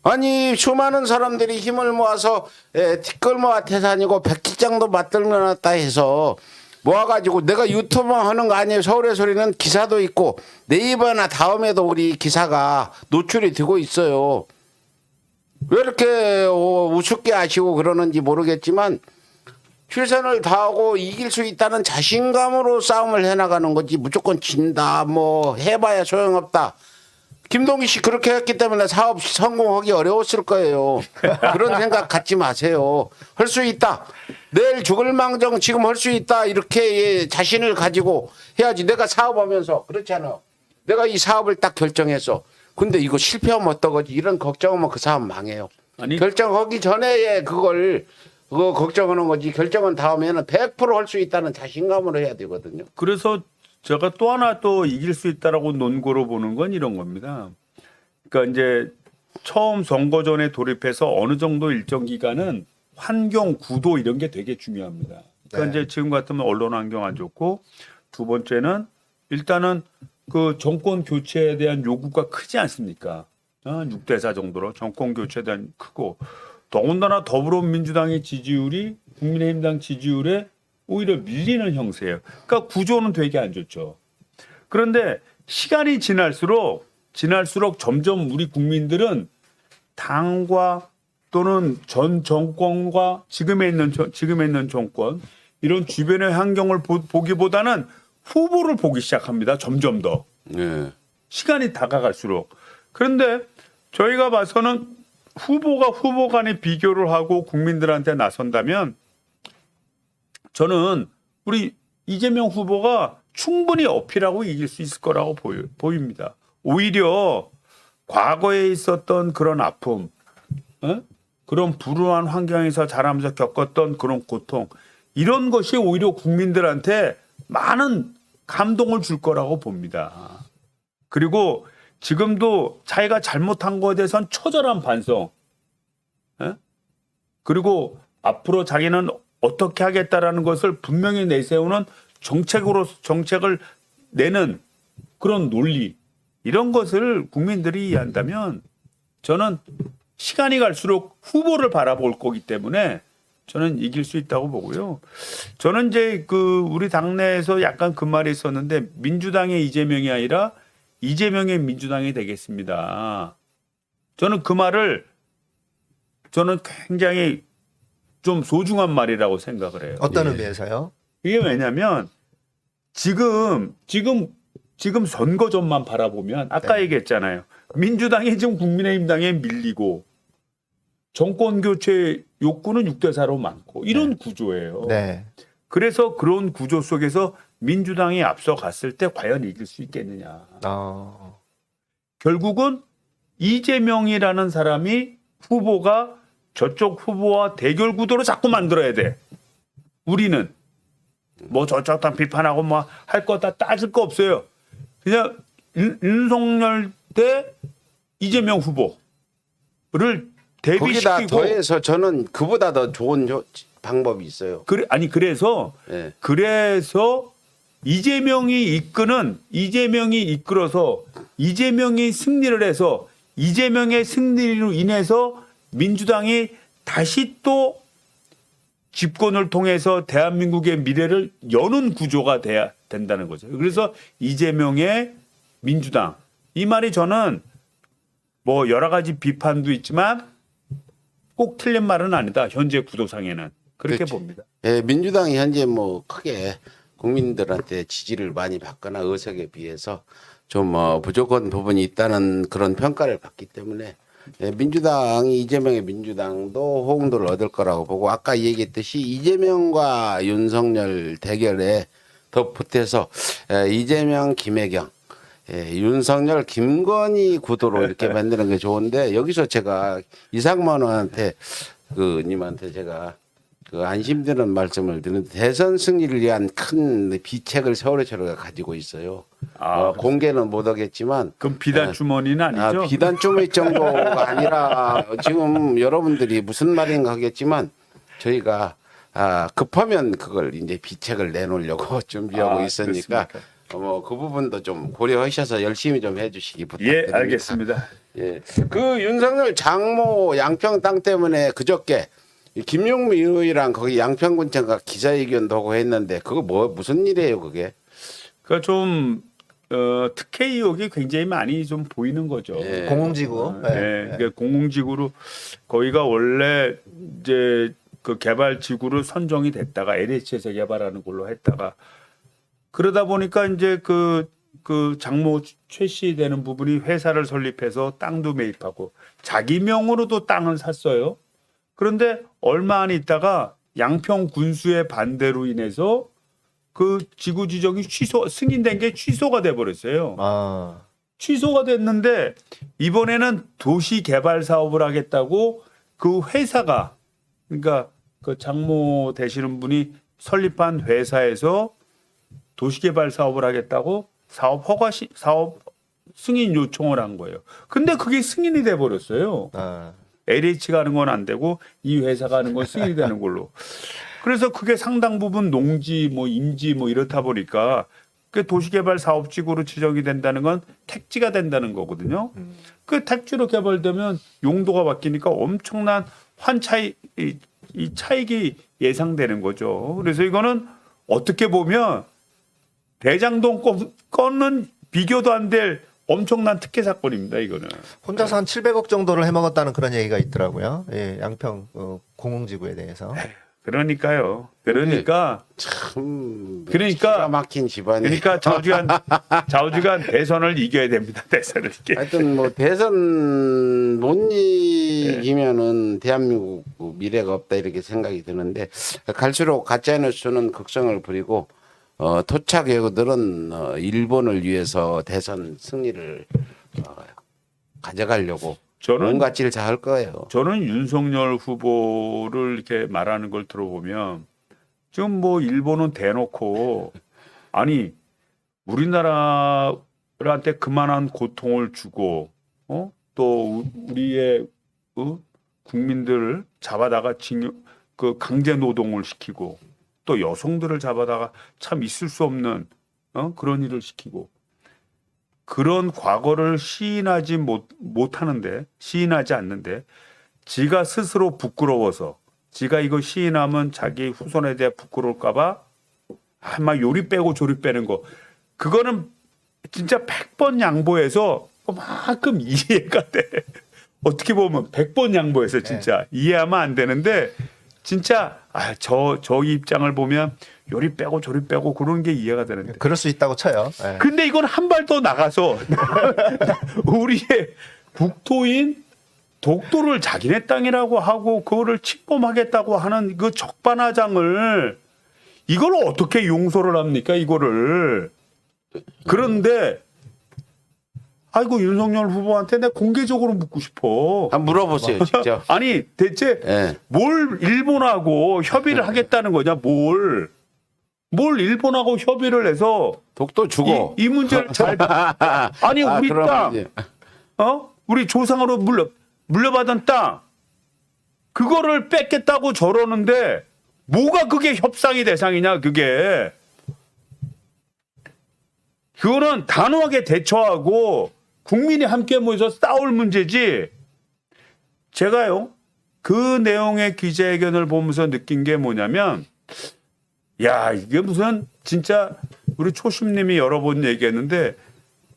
아니 수많은 사람들이 힘을 모아서 티끌모아 태산이고 백기장도 맞들려놨다 해서 모아가지고 내가 유튜브 하는 거 아니에요. 서울의 소리는 기사도 있고 네이버나 다음에도 우리 기사가 노출이 되고 있어요. 왜 이렇게 우습게 아시고 그러는지 모르겠지만 최선을 다하고 이길 수 있다는 자신감으로 싸움을 해나가는 거지 무조건 진다 뭐 해봐야 소용없다. 김동희 씨 그렇게 했기 때문에 사업 성공하기 어려웠을 거예요. 그런 생각 갖지 마세요. 할 수 있다. 내일 죽을 망정 지금 할 수 있다. 이렇게 자신을 가지고 해야지. 내가 사업하면서 그렇잖아. 내가 이 사업을 딱 결정했어. 근데 이거 실패하면 어떡하지? 이런 걱정하면 그 사업 망해요. 아니 결정하기 전에 그거 걱정하는 거지. 결정한 다음에는 100% 할 수 있다는 자신감으로 해야 되거든요. 그래서 제가 또 하나 또 이길 수 있다라고 논거로 보는 건 이런 겁니다. 그러니까 이제 처음 선거전에 돌입해서 어느 정도 일정 기간은 환경, 구도 이런 게 되게 중요합니다. 그러니까 네. 이제 지금 같으면 언론 환경 안 좋고 두 번째는 일단은 그 정권 교체에 대한 요구가 크지 않습니까? 6대4 정도로 정권 교체에 대한 크고 더군다나 더불어민주당의 지지율이 국민의힘당 지지율에 오히려 밀리는 형세예요. 그러니까 구조는 되게 안 좋죠. 그런데 시간이 지날수록 점점 우리 국민들은 당과 또는 전 정권과 지금에 있는 정권 이런 주변의 환경을 보기보다는 후보를 보기 시작합니다. 점점 더. 네. 시간이 다가갈수록. 그런데 저희가 봐서는 후보가 후보 간에 비교를 하고 국민들한테 나선다면 저는 우리 이재명 후보가 충분히 어필하고 이길 수 있을 거라고 보입니다. 오히려 과거에 있었던 그런 아픔, 그런 불우한 환경에서 자라면서 겪었던 그런 고통 이런 것이 오히려 국민들한테 많은 감동을 줄 거라고 봅니다. 그리고 지금도 자기가 잘못한 것에 대해서는 처절한 반성. 그리고 앞으로 자기는 어떻게 하겠다라는 것을 분명히 내세우는 정책을 내는 그런 논리 이런 것을 국민들이 이해한다면 저는 시간이 갈수록 후보를 바라볼 거기 때문에 저는 이길 수 있다고 보고요. 저는 이제 우리 당내에서 약간 그 말이 있었는데 민주당의 이재명이 아니라 이재명의 민주당이 되겠습니다. 저는 그 말을 저는 굉장히 좀 소중한 말이라고 생각을 해요. 어떤 의미에서요? 이게 왜냐면 지금 선거전만 바라보면 아까 얘기했잖아요. 민주당이 지금 국민의힘당에 밀리고 정권 교체 욕구는 6대4로 많고 이런 구조예요. 네. 그래서 그런 구조 속에서 민주당이 앞서갔을 때 과연 이길 수 있겠느냐. 결국은 이재명이라는 사람이 후보가 저쪽 후보와 대결 구도로 자꾸 만들어야 돼. 우리는 뭐 저쪽 당 비판하고 뭐 할 거 다 따질 거 없어요. 그냥 윤석열 대 이재명 후보를 거기다 대비시키고 더해서 저는 그보다 더 좋은 방법이 있어요. 그래서 네. 이재명이 이끌어서 이재명이 승리를 해서 이재명의 승리로 인해서 민주당이 다시 또 집권을 통해서 대한민국의 미래를 여는 구조가 돼야 된다는 거죠. 그래서 이재명의 민주당 이 말이 저는 뭐 여러 가지 비판도 있지만 꼭 틀린 말은 아니다. 현재 구도상에는 그렇게 그렇지. 봅니다. 예, 민주당이 현재 뭐 크게 국민들한테 지지를 많이 받거나 의석에 비해서 좀 부족한 부분이 있다는 그런 평가를 받기 때문에 민주당이 이재명의 민주당도 호응도를 얻을 거라고 보고 아까 얘기했듯이 이재명과 윤석열 대결에 더 보태서 이재명, 김혜경, 윤석열, 김건희 구도로 이렇게 만드는 게 좋은데 여기서 제가 이상만 님한테 제가 그 안심되는 말씀을 드리는데 대선 승리를 위한 큰 비책을 서울시가 가지고 있어요. 공개는 못하겠지만 그럼 비단 주머니는 아니죠? 비단 주머니 정도가 아니라 지금 여러분들이 무슨 말인가 하겠지만 저희가 급하면 그걸 이제 비책을 내놓으려고 준비하고 있으니까 그 부분도 좀 고려하셔서 열심히 좀 해주시기 부탁드립니다. 예, 알겠습니다. 예, 그 윤석열 장모 양평 땅 때문에 그저께 김용미 의원이랑 거기 양평군청가 기자회견도 하고 했는데 그거 무슨 일이에요 그게? 그러니까 좀 특혜 의혹이 굉장히 많이 좀 보이는 거죠. 예. 공공지구. 네, 그러니까 공공지구로 거기가 원래 이제 그 개발지구로 선정이 됐다가 LH에서 개발하는 걸로 했다가 그러다 보니까 이제 그 장모 최 씨 되는 부분이 회사를 설립해서 땅도 매입하고 자기 명으로도 땅을 샀어요. 그런데 얼마 안 있다가 양평 군수의 반대로 인해서 그 지구 지정이 승인된 게 취소가 돼 버렸어요. 취소가 됐는데 이번에는 도시 개발 사업을 하겠다고 그 회사가 그러니까 그 장모 되시는 분이 설립한 회사에서 도시 개발 사업을 하겠다고 사업 승인 요청을 한 거예요. 근데 그게 승인이 돼 버렸어요. LH가 하는 건 안 되고 이 회사가 하는 건 승인이 되는 걸로. 그래서 그게 상당 부분 농지 뭐 임지 뭐 이렇다 보니까 그 도시개발 사업지구로 지정이 된다는 건 택지가 된다는 거거든요. 그 택지로 개발되면 용도가 바뀌니까 엄청난 이 차익이 예상되는 거죠. 그래서 이거는 어떻게 보면 대장동 건은 비교도 안 될 엄청난 특혜 사건입니다. 이거는. 혼자서 한 700억 정도를 해먹었다는 그런 얘기가 있더라고요. 예, 양평 공공지구에 대해서. 그러니까요. 그러니까 참 그러니까 기가 막힌 집안이. 그러니까 좌우지간 대선을 이겨야 됩니다. 대선을 이겨. 하여튼 뭐 대선 못 이기면은 대한민국 미래가 없다 이렇게 생각이 드는데 갈수록 가짜뉴스는 극성을 부리고 토착 외구들은 일본을 위해서 대선 승리를 가져가려고 뭔가 질 다 할 거예요. 저는 윤석열 후보를 이렇게 말하는 걸 들어보면 지금 뭐 일본은 대놓고 아니 우리나라한테 그만한 고통을 주고 또 우리의 국민들을 잡아다가 그 강제 노동을 시키고 또 여성들을 잡아다가 참 있을 수 없는 그런 일을 시키고 그런 과거를 시인하지 시인하지 않는데 지가 스스로 부끄러워서 지가 이거 시인하면 자기 후손에 대해 부끄러울까봐 막 요리 빼고 조리 빼는 거 그거는 진짜 100번 양보해서 그만큼 이해가 돼. 어떻게 보면 100번 양보해서 진짜 이해하면 안 되는데 진짜 저 입장을 보면 요리 빼고 조리 빼고 그런 게 이해가 되는데. 그럴 수 있다고 쳐요. 예. 근데 이건 한 발 더 나가서 우리의 국토인 독도를 자기네 땅이라고 하고 그거를 침범하겠다고 하는 그 적반하장을 이걸 어떻게 용서를 합니까 이거를. 그런데 아이고 윤석열 후보한테 내가 공개적으로 묻고 싶어. 한번 물어보세요 직접. 아니 대체 뭘 일본하고 협의를 하겠다는 거냐 뭘 일본하고 협의를 해서 독도 주고 이 문제를 잘 아니 우리 땅 우리 조상으로 물려받은 땅 그거를 뺏겠다고 저러는데 뭐가 그게 협상의 대상이냐 그게 그거는 단호하게 대처하고 국민이 함께 모여서 싸울 문제지. 제가요 그 내용의 기자회견을 보면서 느낀 게 뭐냐면 야 이게 무슨 진짜 우리 초심님이 여러 번 얘기했는데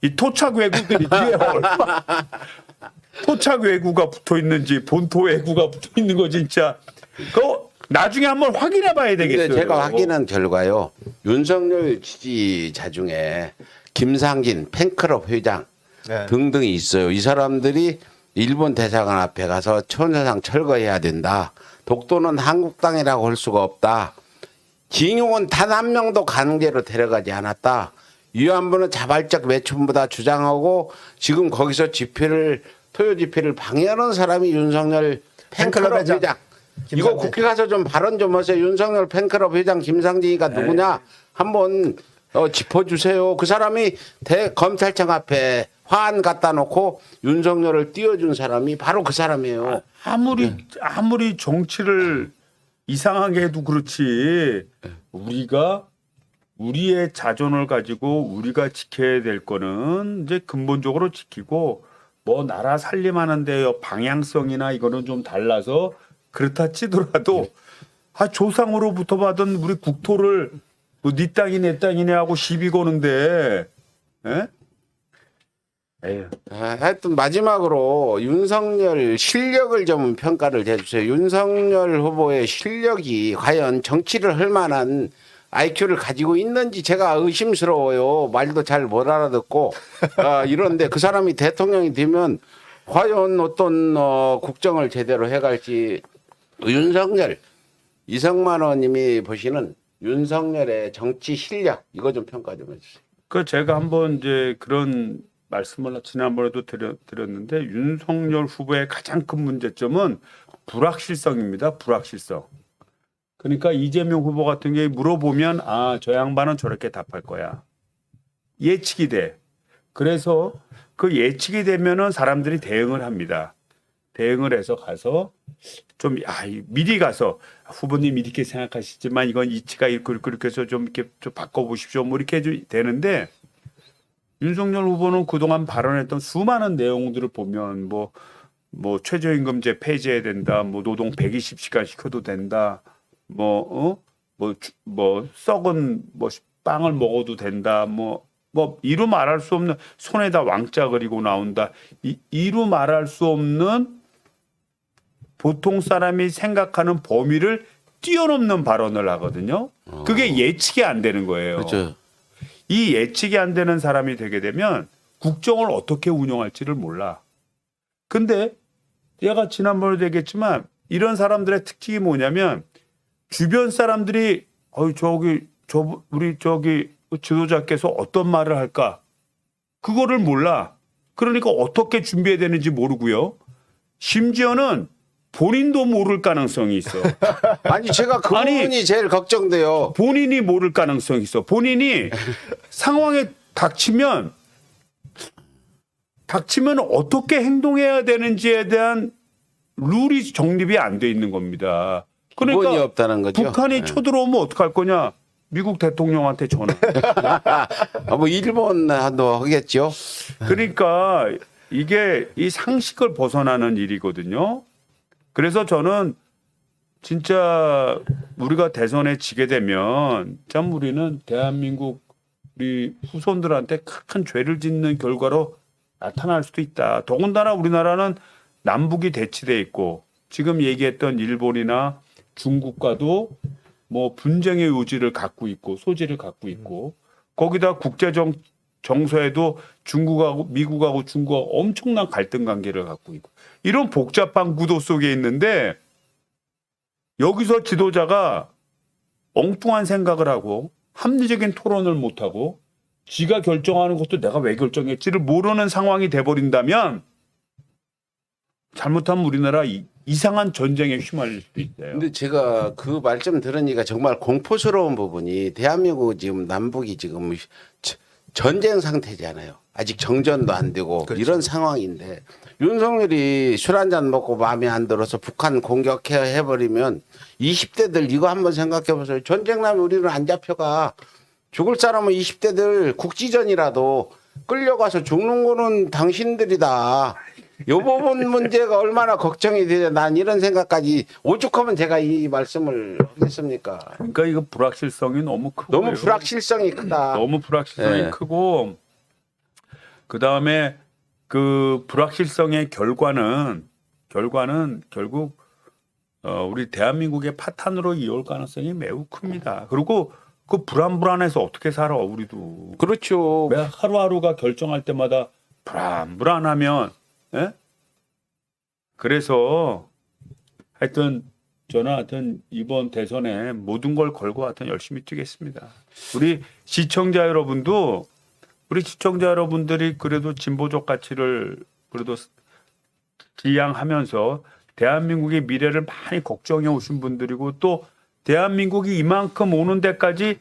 이 토착 외구들이 뒤에 얼마 토착 외구가 붙어 있는지 본토 외구가 붙어 있는 거 진짜 그거 나중에 한번 확인해 봐야 되겠어요. 제가 확인한 결과요. 윤석열 지지자 중에 김상진 팬클럽 회장 등등이 있어요. 이 사람들이 일본 대사관 앞에 가서 천사상 철거해야 된다. 독도는 한국 땅이라고 할 수가 없다. 징용은 단 한 명도 강제로 데려가지 않았다. 위안부는 자발적 매춘보다 주장하고 지금 거기서 토요 집회를 방해하는 사람이 윤석열 팬클럽 회장. 이거 국회 가서 좀 발언 좀 하세요. 윤석열 팬클럽 회장 김상진이가 누구냐 한번 짚어주세요. 그 사람이 검찰청 앞에 화환 갖다 놓고 윤석열을 띄워준 사람이 바로 그 사람이에요. 아무리 정치를 이상하게 해도 그렇지 우리가 우리의 자존을 가지고 우리가 지켜야 될 거는 이제 근본적으로 지키고 뭐 나라 살림하는데 방향성이나 이거는 좀 달라서 그렇다 치더라도 조상으로부터 받은 우리 국토를 뭐 네 땅이 내 땅이네 하고 시비 거는데 에휴. 하여튼 마지막으로 윤석열 실력을 좀 평가를 해주세요. 윤석열 후보의 실력이 과연 정치를 할 만한 IQ를 가지고 있는지 제가 의심스러워요. 말도 잘 못 알아듣고 이런데 그 사람이 대통령이 되면 과연 어떤 국정을 제대로 해갈지 윤석열 이성만 의원님이 보시는 윤석열의 정치 실력 이거 좀 평가 좀 해주세요. 그 제가 한번 이제 그런 말씀을 지난번에도 드렸는데 윤석열 후보의 가장 큰 문제점은 불확실성입니다. 불확실성. 그러니까 이재명 후보 같은 경우에 물어보면 저 양반은 저렇게 답할 거야. 예측이 돼. 그래서 그 예측이 되면은 사람들이 대응을 합니다. 대응을 해서 가서 좀 미리 가서 후보님 이렇게 생각하시지만 이건 이치가 그렇게 해서 좀 이렇게 좀 바꿔보십시오. 뭐 이렇게 되는데 윤석열 후보는 그동안 발언했던 수많은 내용들을 보면 뭐 최저임금제 폐지해야 된다. 뭐 노동 120시간 시켜도 된다. 뭐 썩은 빵을 먹어도 된다. 뭐 이루 말할 수 없는 손에다 왕자 그리고 나온다. 이루 말할 수 없는 보통 사람이 생각하는 범위를 뛰어넘는 발언을 하거든요. 그게 예측이 안 되는 거예요. 그렇죠. 이 예측이 안 되는 사람이 되게 되면 국정을 어떻게 운영할지를 몰라. 근데 제가 지난번에도 얘기했지만 이런 사람들의 특징이 뭐냐면 주변 사람들이 우리 지도자께서 어떤 말을 할까? 그거를 몰라. 그러니까 어떻게 준비해야 되는지 모르고요. 심지어는 본인도 모를 가능성이 있어. 아니 제가 그 부분이 제일 걱정돼요. 본인이 모를 가능성이 있어. 본인이 상황에 닥치면 어떻게 행동해야 되는지에 대한 룰이 정립이 안 돼 있는 겁니다. 기본이 그러니까 없다는 거죠. 북한이 쳐들어오면 어떡할 거냐? 미국 대통령한테 전화. 뭐 일본도 하겠죠. 그러니까 이게 이 상식을 벗어나는 일이거든요. 그래서 저는 진짜 우리가 대선에 지게 되면 참 우리는 대한민국 우리 후손들한테 큰 죄를 짓는 결과로 나타날 수도 있다. 더군다나 우리나라는 남북이 대치돼 있고 지금 얘기했던 일본이나 중국과도 뭐 분쟁의 요지를 갖고 있고 소지를 갖고 있고 거기다 국제적 정서에도 중국하고 미국하고 중국하고 엄청난 갈등 관계를 갖고 있고 이런 복잡한 구도 속에 있는데 여기서 지도자가 엉뚱한 생각을 하고 합리적인 토론을 못하고 지가 결정하는 것도 내가 왜 결정했지를 모르는 상황이 돼버린다면 잘못하면 우리나라 이상한 전쟁에 휘말릴 수도 있어요. 근데 제가 그 말씀 들으니까 정말 공포스러운 부분이 대한민국 지금 남북이 지금 전쟁 상태잖아요. 아직 정전도 안 되고 그렇죠. 이런 상황인데 윤석열이 술 한잔 먹고 마음에 안 들어서 북한 공격해버리면 20대들 이거 한번 생각해 보세요. 전쟁 나면 우리는 안 잡혀가. 죽을 사람은 20대들 국지전이라도 끌려가서 죽는 거는 당신들이다. 이 부분 문제가 얼마나 걱정이 되냐. 난 이런 생각까지 오죽하면 제가 이 말씀을 하겠습니까. 그러니까 이거 불확실성이 너무 크고 너무 불확실성이 크다. 너무 불확실성이 네. 크고 그다음에 그 불확실성의 결과는 결국 우리 대한민국의 파탄으로 이어올 가능성이 매우 큽니다. 그리고 그 불안해서 어떻게 살아 우리도. 그렇죠. 매 하루하루가 결정할 때마다 불안하면 그래서 하여튼 저는 이번 대선에 모든 걸 걸고 하여튼 열심히 뛰겠습니다. 우리 시청자 여러분들이 그래도 진보적 가치를 그래도 지향하면서 대한민국의 미래를 많이 걱정해 오신 분들이고 또 대한민국이 이만큼 오는 데까지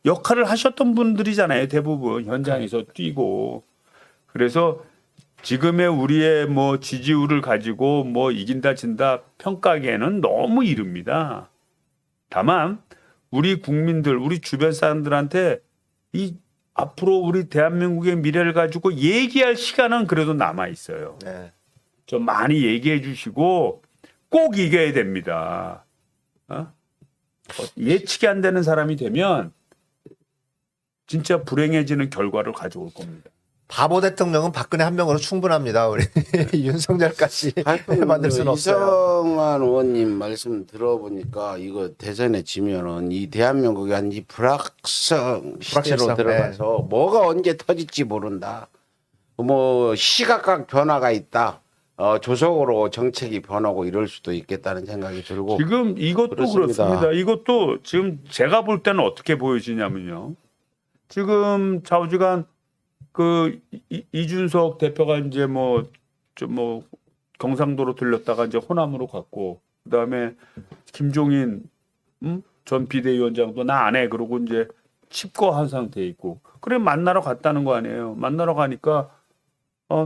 역할을 하셨던 분들이잖아요. 대부분 현장에서 뛰고. 그래서 지금의 우리의 뭐 지지율을 가지고 뭐 이긴다 진다 평가하기에는 너무 이릅니다. 다만 우리 국민들, 우리 주변 사람들한테 이 앞으로 우리 대한민국의 미래를 가지고 얘기할 시간은 그래도 남아 있어요. 네. 좀 많이 얘기해 주시고 꼭 이겨야 됩니다. 예측이 안 되는 사람이 되면 진짜 불행해지는 결과를 가져올 겁니다. 바보 대통령은 박근혜 한 명으로 충분합니다. 우리 윤석열까지 만들 수는 없어요. 이성만 의원님 말씀 들어보니까 이거 대선에 지면은 이 대한민국이 이 불확성 시대로 불확실성, 들어가서 뭐가 언제 터질지 모른다. 뭐 시각각 변화가 있다. 조속으로 정책이 변하고 이럴 수도 있겠다는 생각이 들고. 지금 이것도 그렇습니다. 이것도 지금 제가 볼 때는 어떻게 보여지냐면요. 지금 좌우지간 그 이준석 대표가 이제 좀 경상도로 들렸다가 이제 호남으로 갔고 그다음에 김종인 전 비대위원장도 나 안 해 그러고 이제 칩거한 상태에 있고 그래 만나러 갔다는 거 아니에요. 만나러 가니까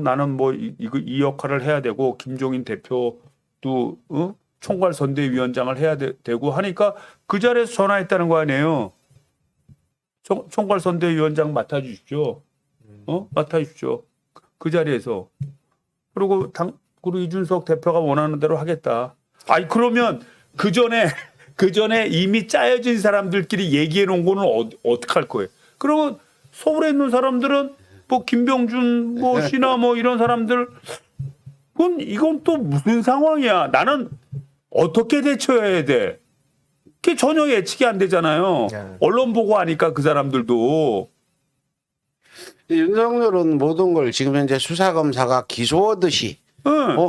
나는 뭐 이 역할을 해야 되고 김종인 대표도 총괄 선대위원장을 해야 되고 하니까 그 자리에서 전화했다는 거 아니에요. 총괄 선대위원장 맡아주십시오. 맡아주십시오. 그 자리에서. 그리고 이준석 대표가 원하는 대로 하겠다. 아니, 그러면 그 전에 이미 짜여진 사람들끼리 얘기해 놓은 거는 어떡할 거예요? 그러면 서울에 있는 사람들은 뭐 김병준 씨나 뭐 이런 사람들 이건 또 무슨 상황이야? 나는 어떻게 대처해야 돼? 그게 전혀 예측이 안 되잖아요. 언론 보고 하니까 그 사람들도. 윤석열은 모든 걸 지금 현재 수사검사가 기소하듯이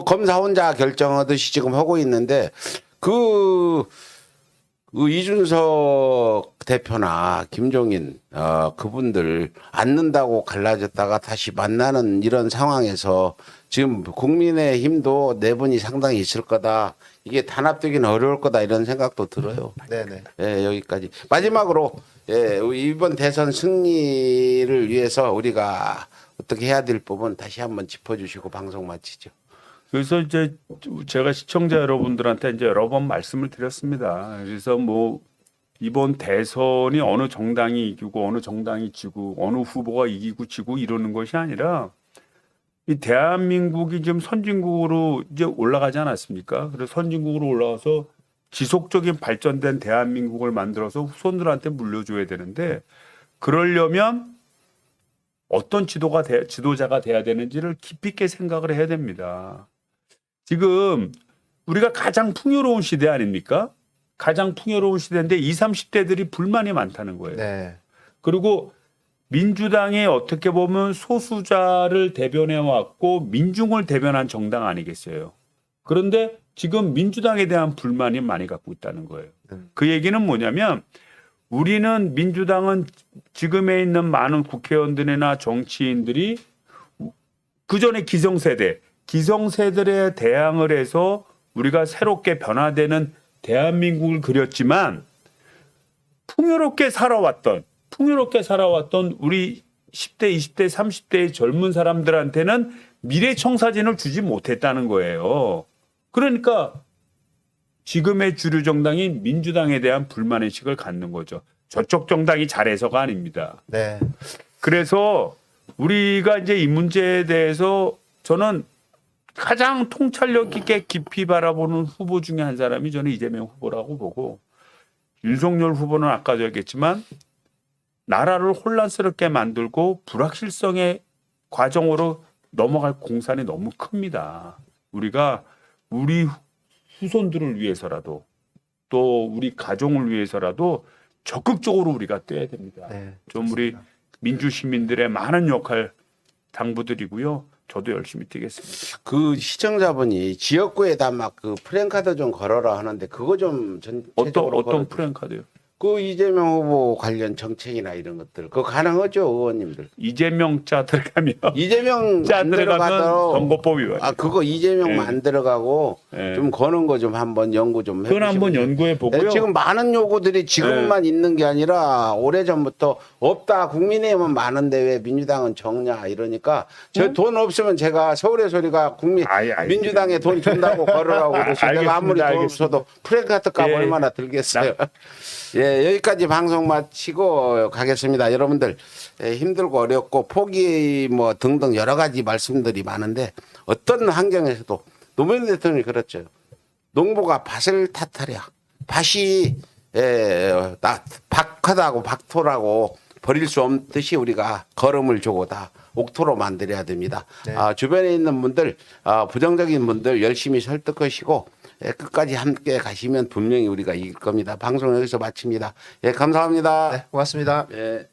검사 혼자 결정하듯이 지금 하고 있는데 그 이준석 대표나 김종인 그분들 앉는다고 갈라졌다가 다시 만나는 이런 상황에서 지금 국민의힘도 내분이 상당히 있을 거다. 이게 단합되기는 어려울 거다 이런 생각도 들어요. 네네. 예, 여기까지. 마지막으로 이번 대선 승리를 위해서 우리가 어떻게 해야 될 부분 다시 한번 짚어주시고 방송 마치죠. 그래서 이제 제가 시청자 여러분들한테 이제 여러 번 말씀을 드렸습니다. 그래서 뭐 이번 대선이 어느 정당이 이기고 어느 정당이 지고 어느 후보가 이기고 지고 이러는 것이 아니라 이 대한민국이 지금 선진국으로 이제 올라가지 않았습니까? 그래서 선진국으로 올라가서 지속적인 발전된 대한민국을 만들어서 후손들한테 물려줘야 되는데 그러려면 어떤 지도자가 돼야 되는지를 깊이 있게 생각을 해야 됩니다. 지금 우리가 가장 풍요로운 시대 아닙니까? 가장 풍요로운 시대인데 20, 30대들이 불만이 많다는 거예요. 네. 그리고 민주당이 어떻게 보면 소수자를 대변해 왔고 민중을 대변한 정당 아니겠어요. 그런데 지금 민주당에 대한 불만이 많이 갖고 있다는 거예요. 그 얘기는 뭐냐면 우리는 민주당은 지금에 있는 많은 국회의원들이나 정치인들이 그전에 기성세대에 대항을 해서 우리가 새롭게 변화되는 대한민국을 그렸지만 풍요롭게 살아왔던 우리 10대, 20대, 30대의 젊은 사람들한테는 미래청사진을 주지 못했다는 거예요. 그러니까 지금의 주류 정당인 민주당에 대한 불만의식을 갖는 거죠. 저쪽 정당이 잘해서가 아닙니다. 네. 그래서 우리가 이제 이 문제에 대해서 저는 가장 통찰력 있게 깊이 바라보는 후보 중에 한 사람이 저는 이재명 후보라고 보고 윤석열 후보는 아까도 얘기했지만 나라를 혼란스럽게 만들고 불확실성의 과정으로 넘어갈 공산이 너무 큽니다. 우리가 우리 후손들을 위해서라도 또 우리 가정을 위해서라도 적극적으로 우리가 뛰어야 됩니다. 네, 좀 우리 민주 시민들의 많은 역할 당부드리고요. 저도 열심히 뛰겠습니다. 그 시청자분이 지역구에다 막 그 프랜카드 좀 걸어라 하는데 그거 좀 전체적으로 어떤 프랜카드요? 그 이재명 후보 관련 정책이나 이런 것들 그거 가능하죠, 의원님들. 이재명 자 들어가면 이재명 자 안 들어가면 들어가도 선거법이 와요. 아 그거 이재명만 예. 안 들어가고 예. 좀 거는 거 좀 한번 연구 좀 그건 해보시고. 한번 연구해 보고요. 지금 많은 요구들이 지금만 있는 게 아니라 오래전부터 없다. 국민의힘은 많은데 왜 민주당은 적냐 이러니까 저 돈 없으면 제가 서울의 소리가 민주당에 돈 준다고 걸으라고 그러시 내가 아무리 돈 없어도 프랭카트 값 예. 얼마나 들겠어요. 예, 여기까지 방송 마치고 가겠습니다. 여러분들 힘들고 어렵고 포기 뭐 등등 여러 가지 말씀들이 많은데 어떤 환경에서도 노무현 대통령이 그랬죠. 농부가 밭을 탓하랴. 밭이 박하다고 박토라고 버릴 수 없듯이 우리가 걸음을 주고 다 옥토로 만들어야 됩니다. 네. 주변에 있는 분들 부정적인 분들 열심히 설득하시고 끝까지 함께 가시면 분명히 우리가 이길 겁니다. 방송 여기서 마칩니다. 예, 감사합니다. 네, 고맙습니다. 예.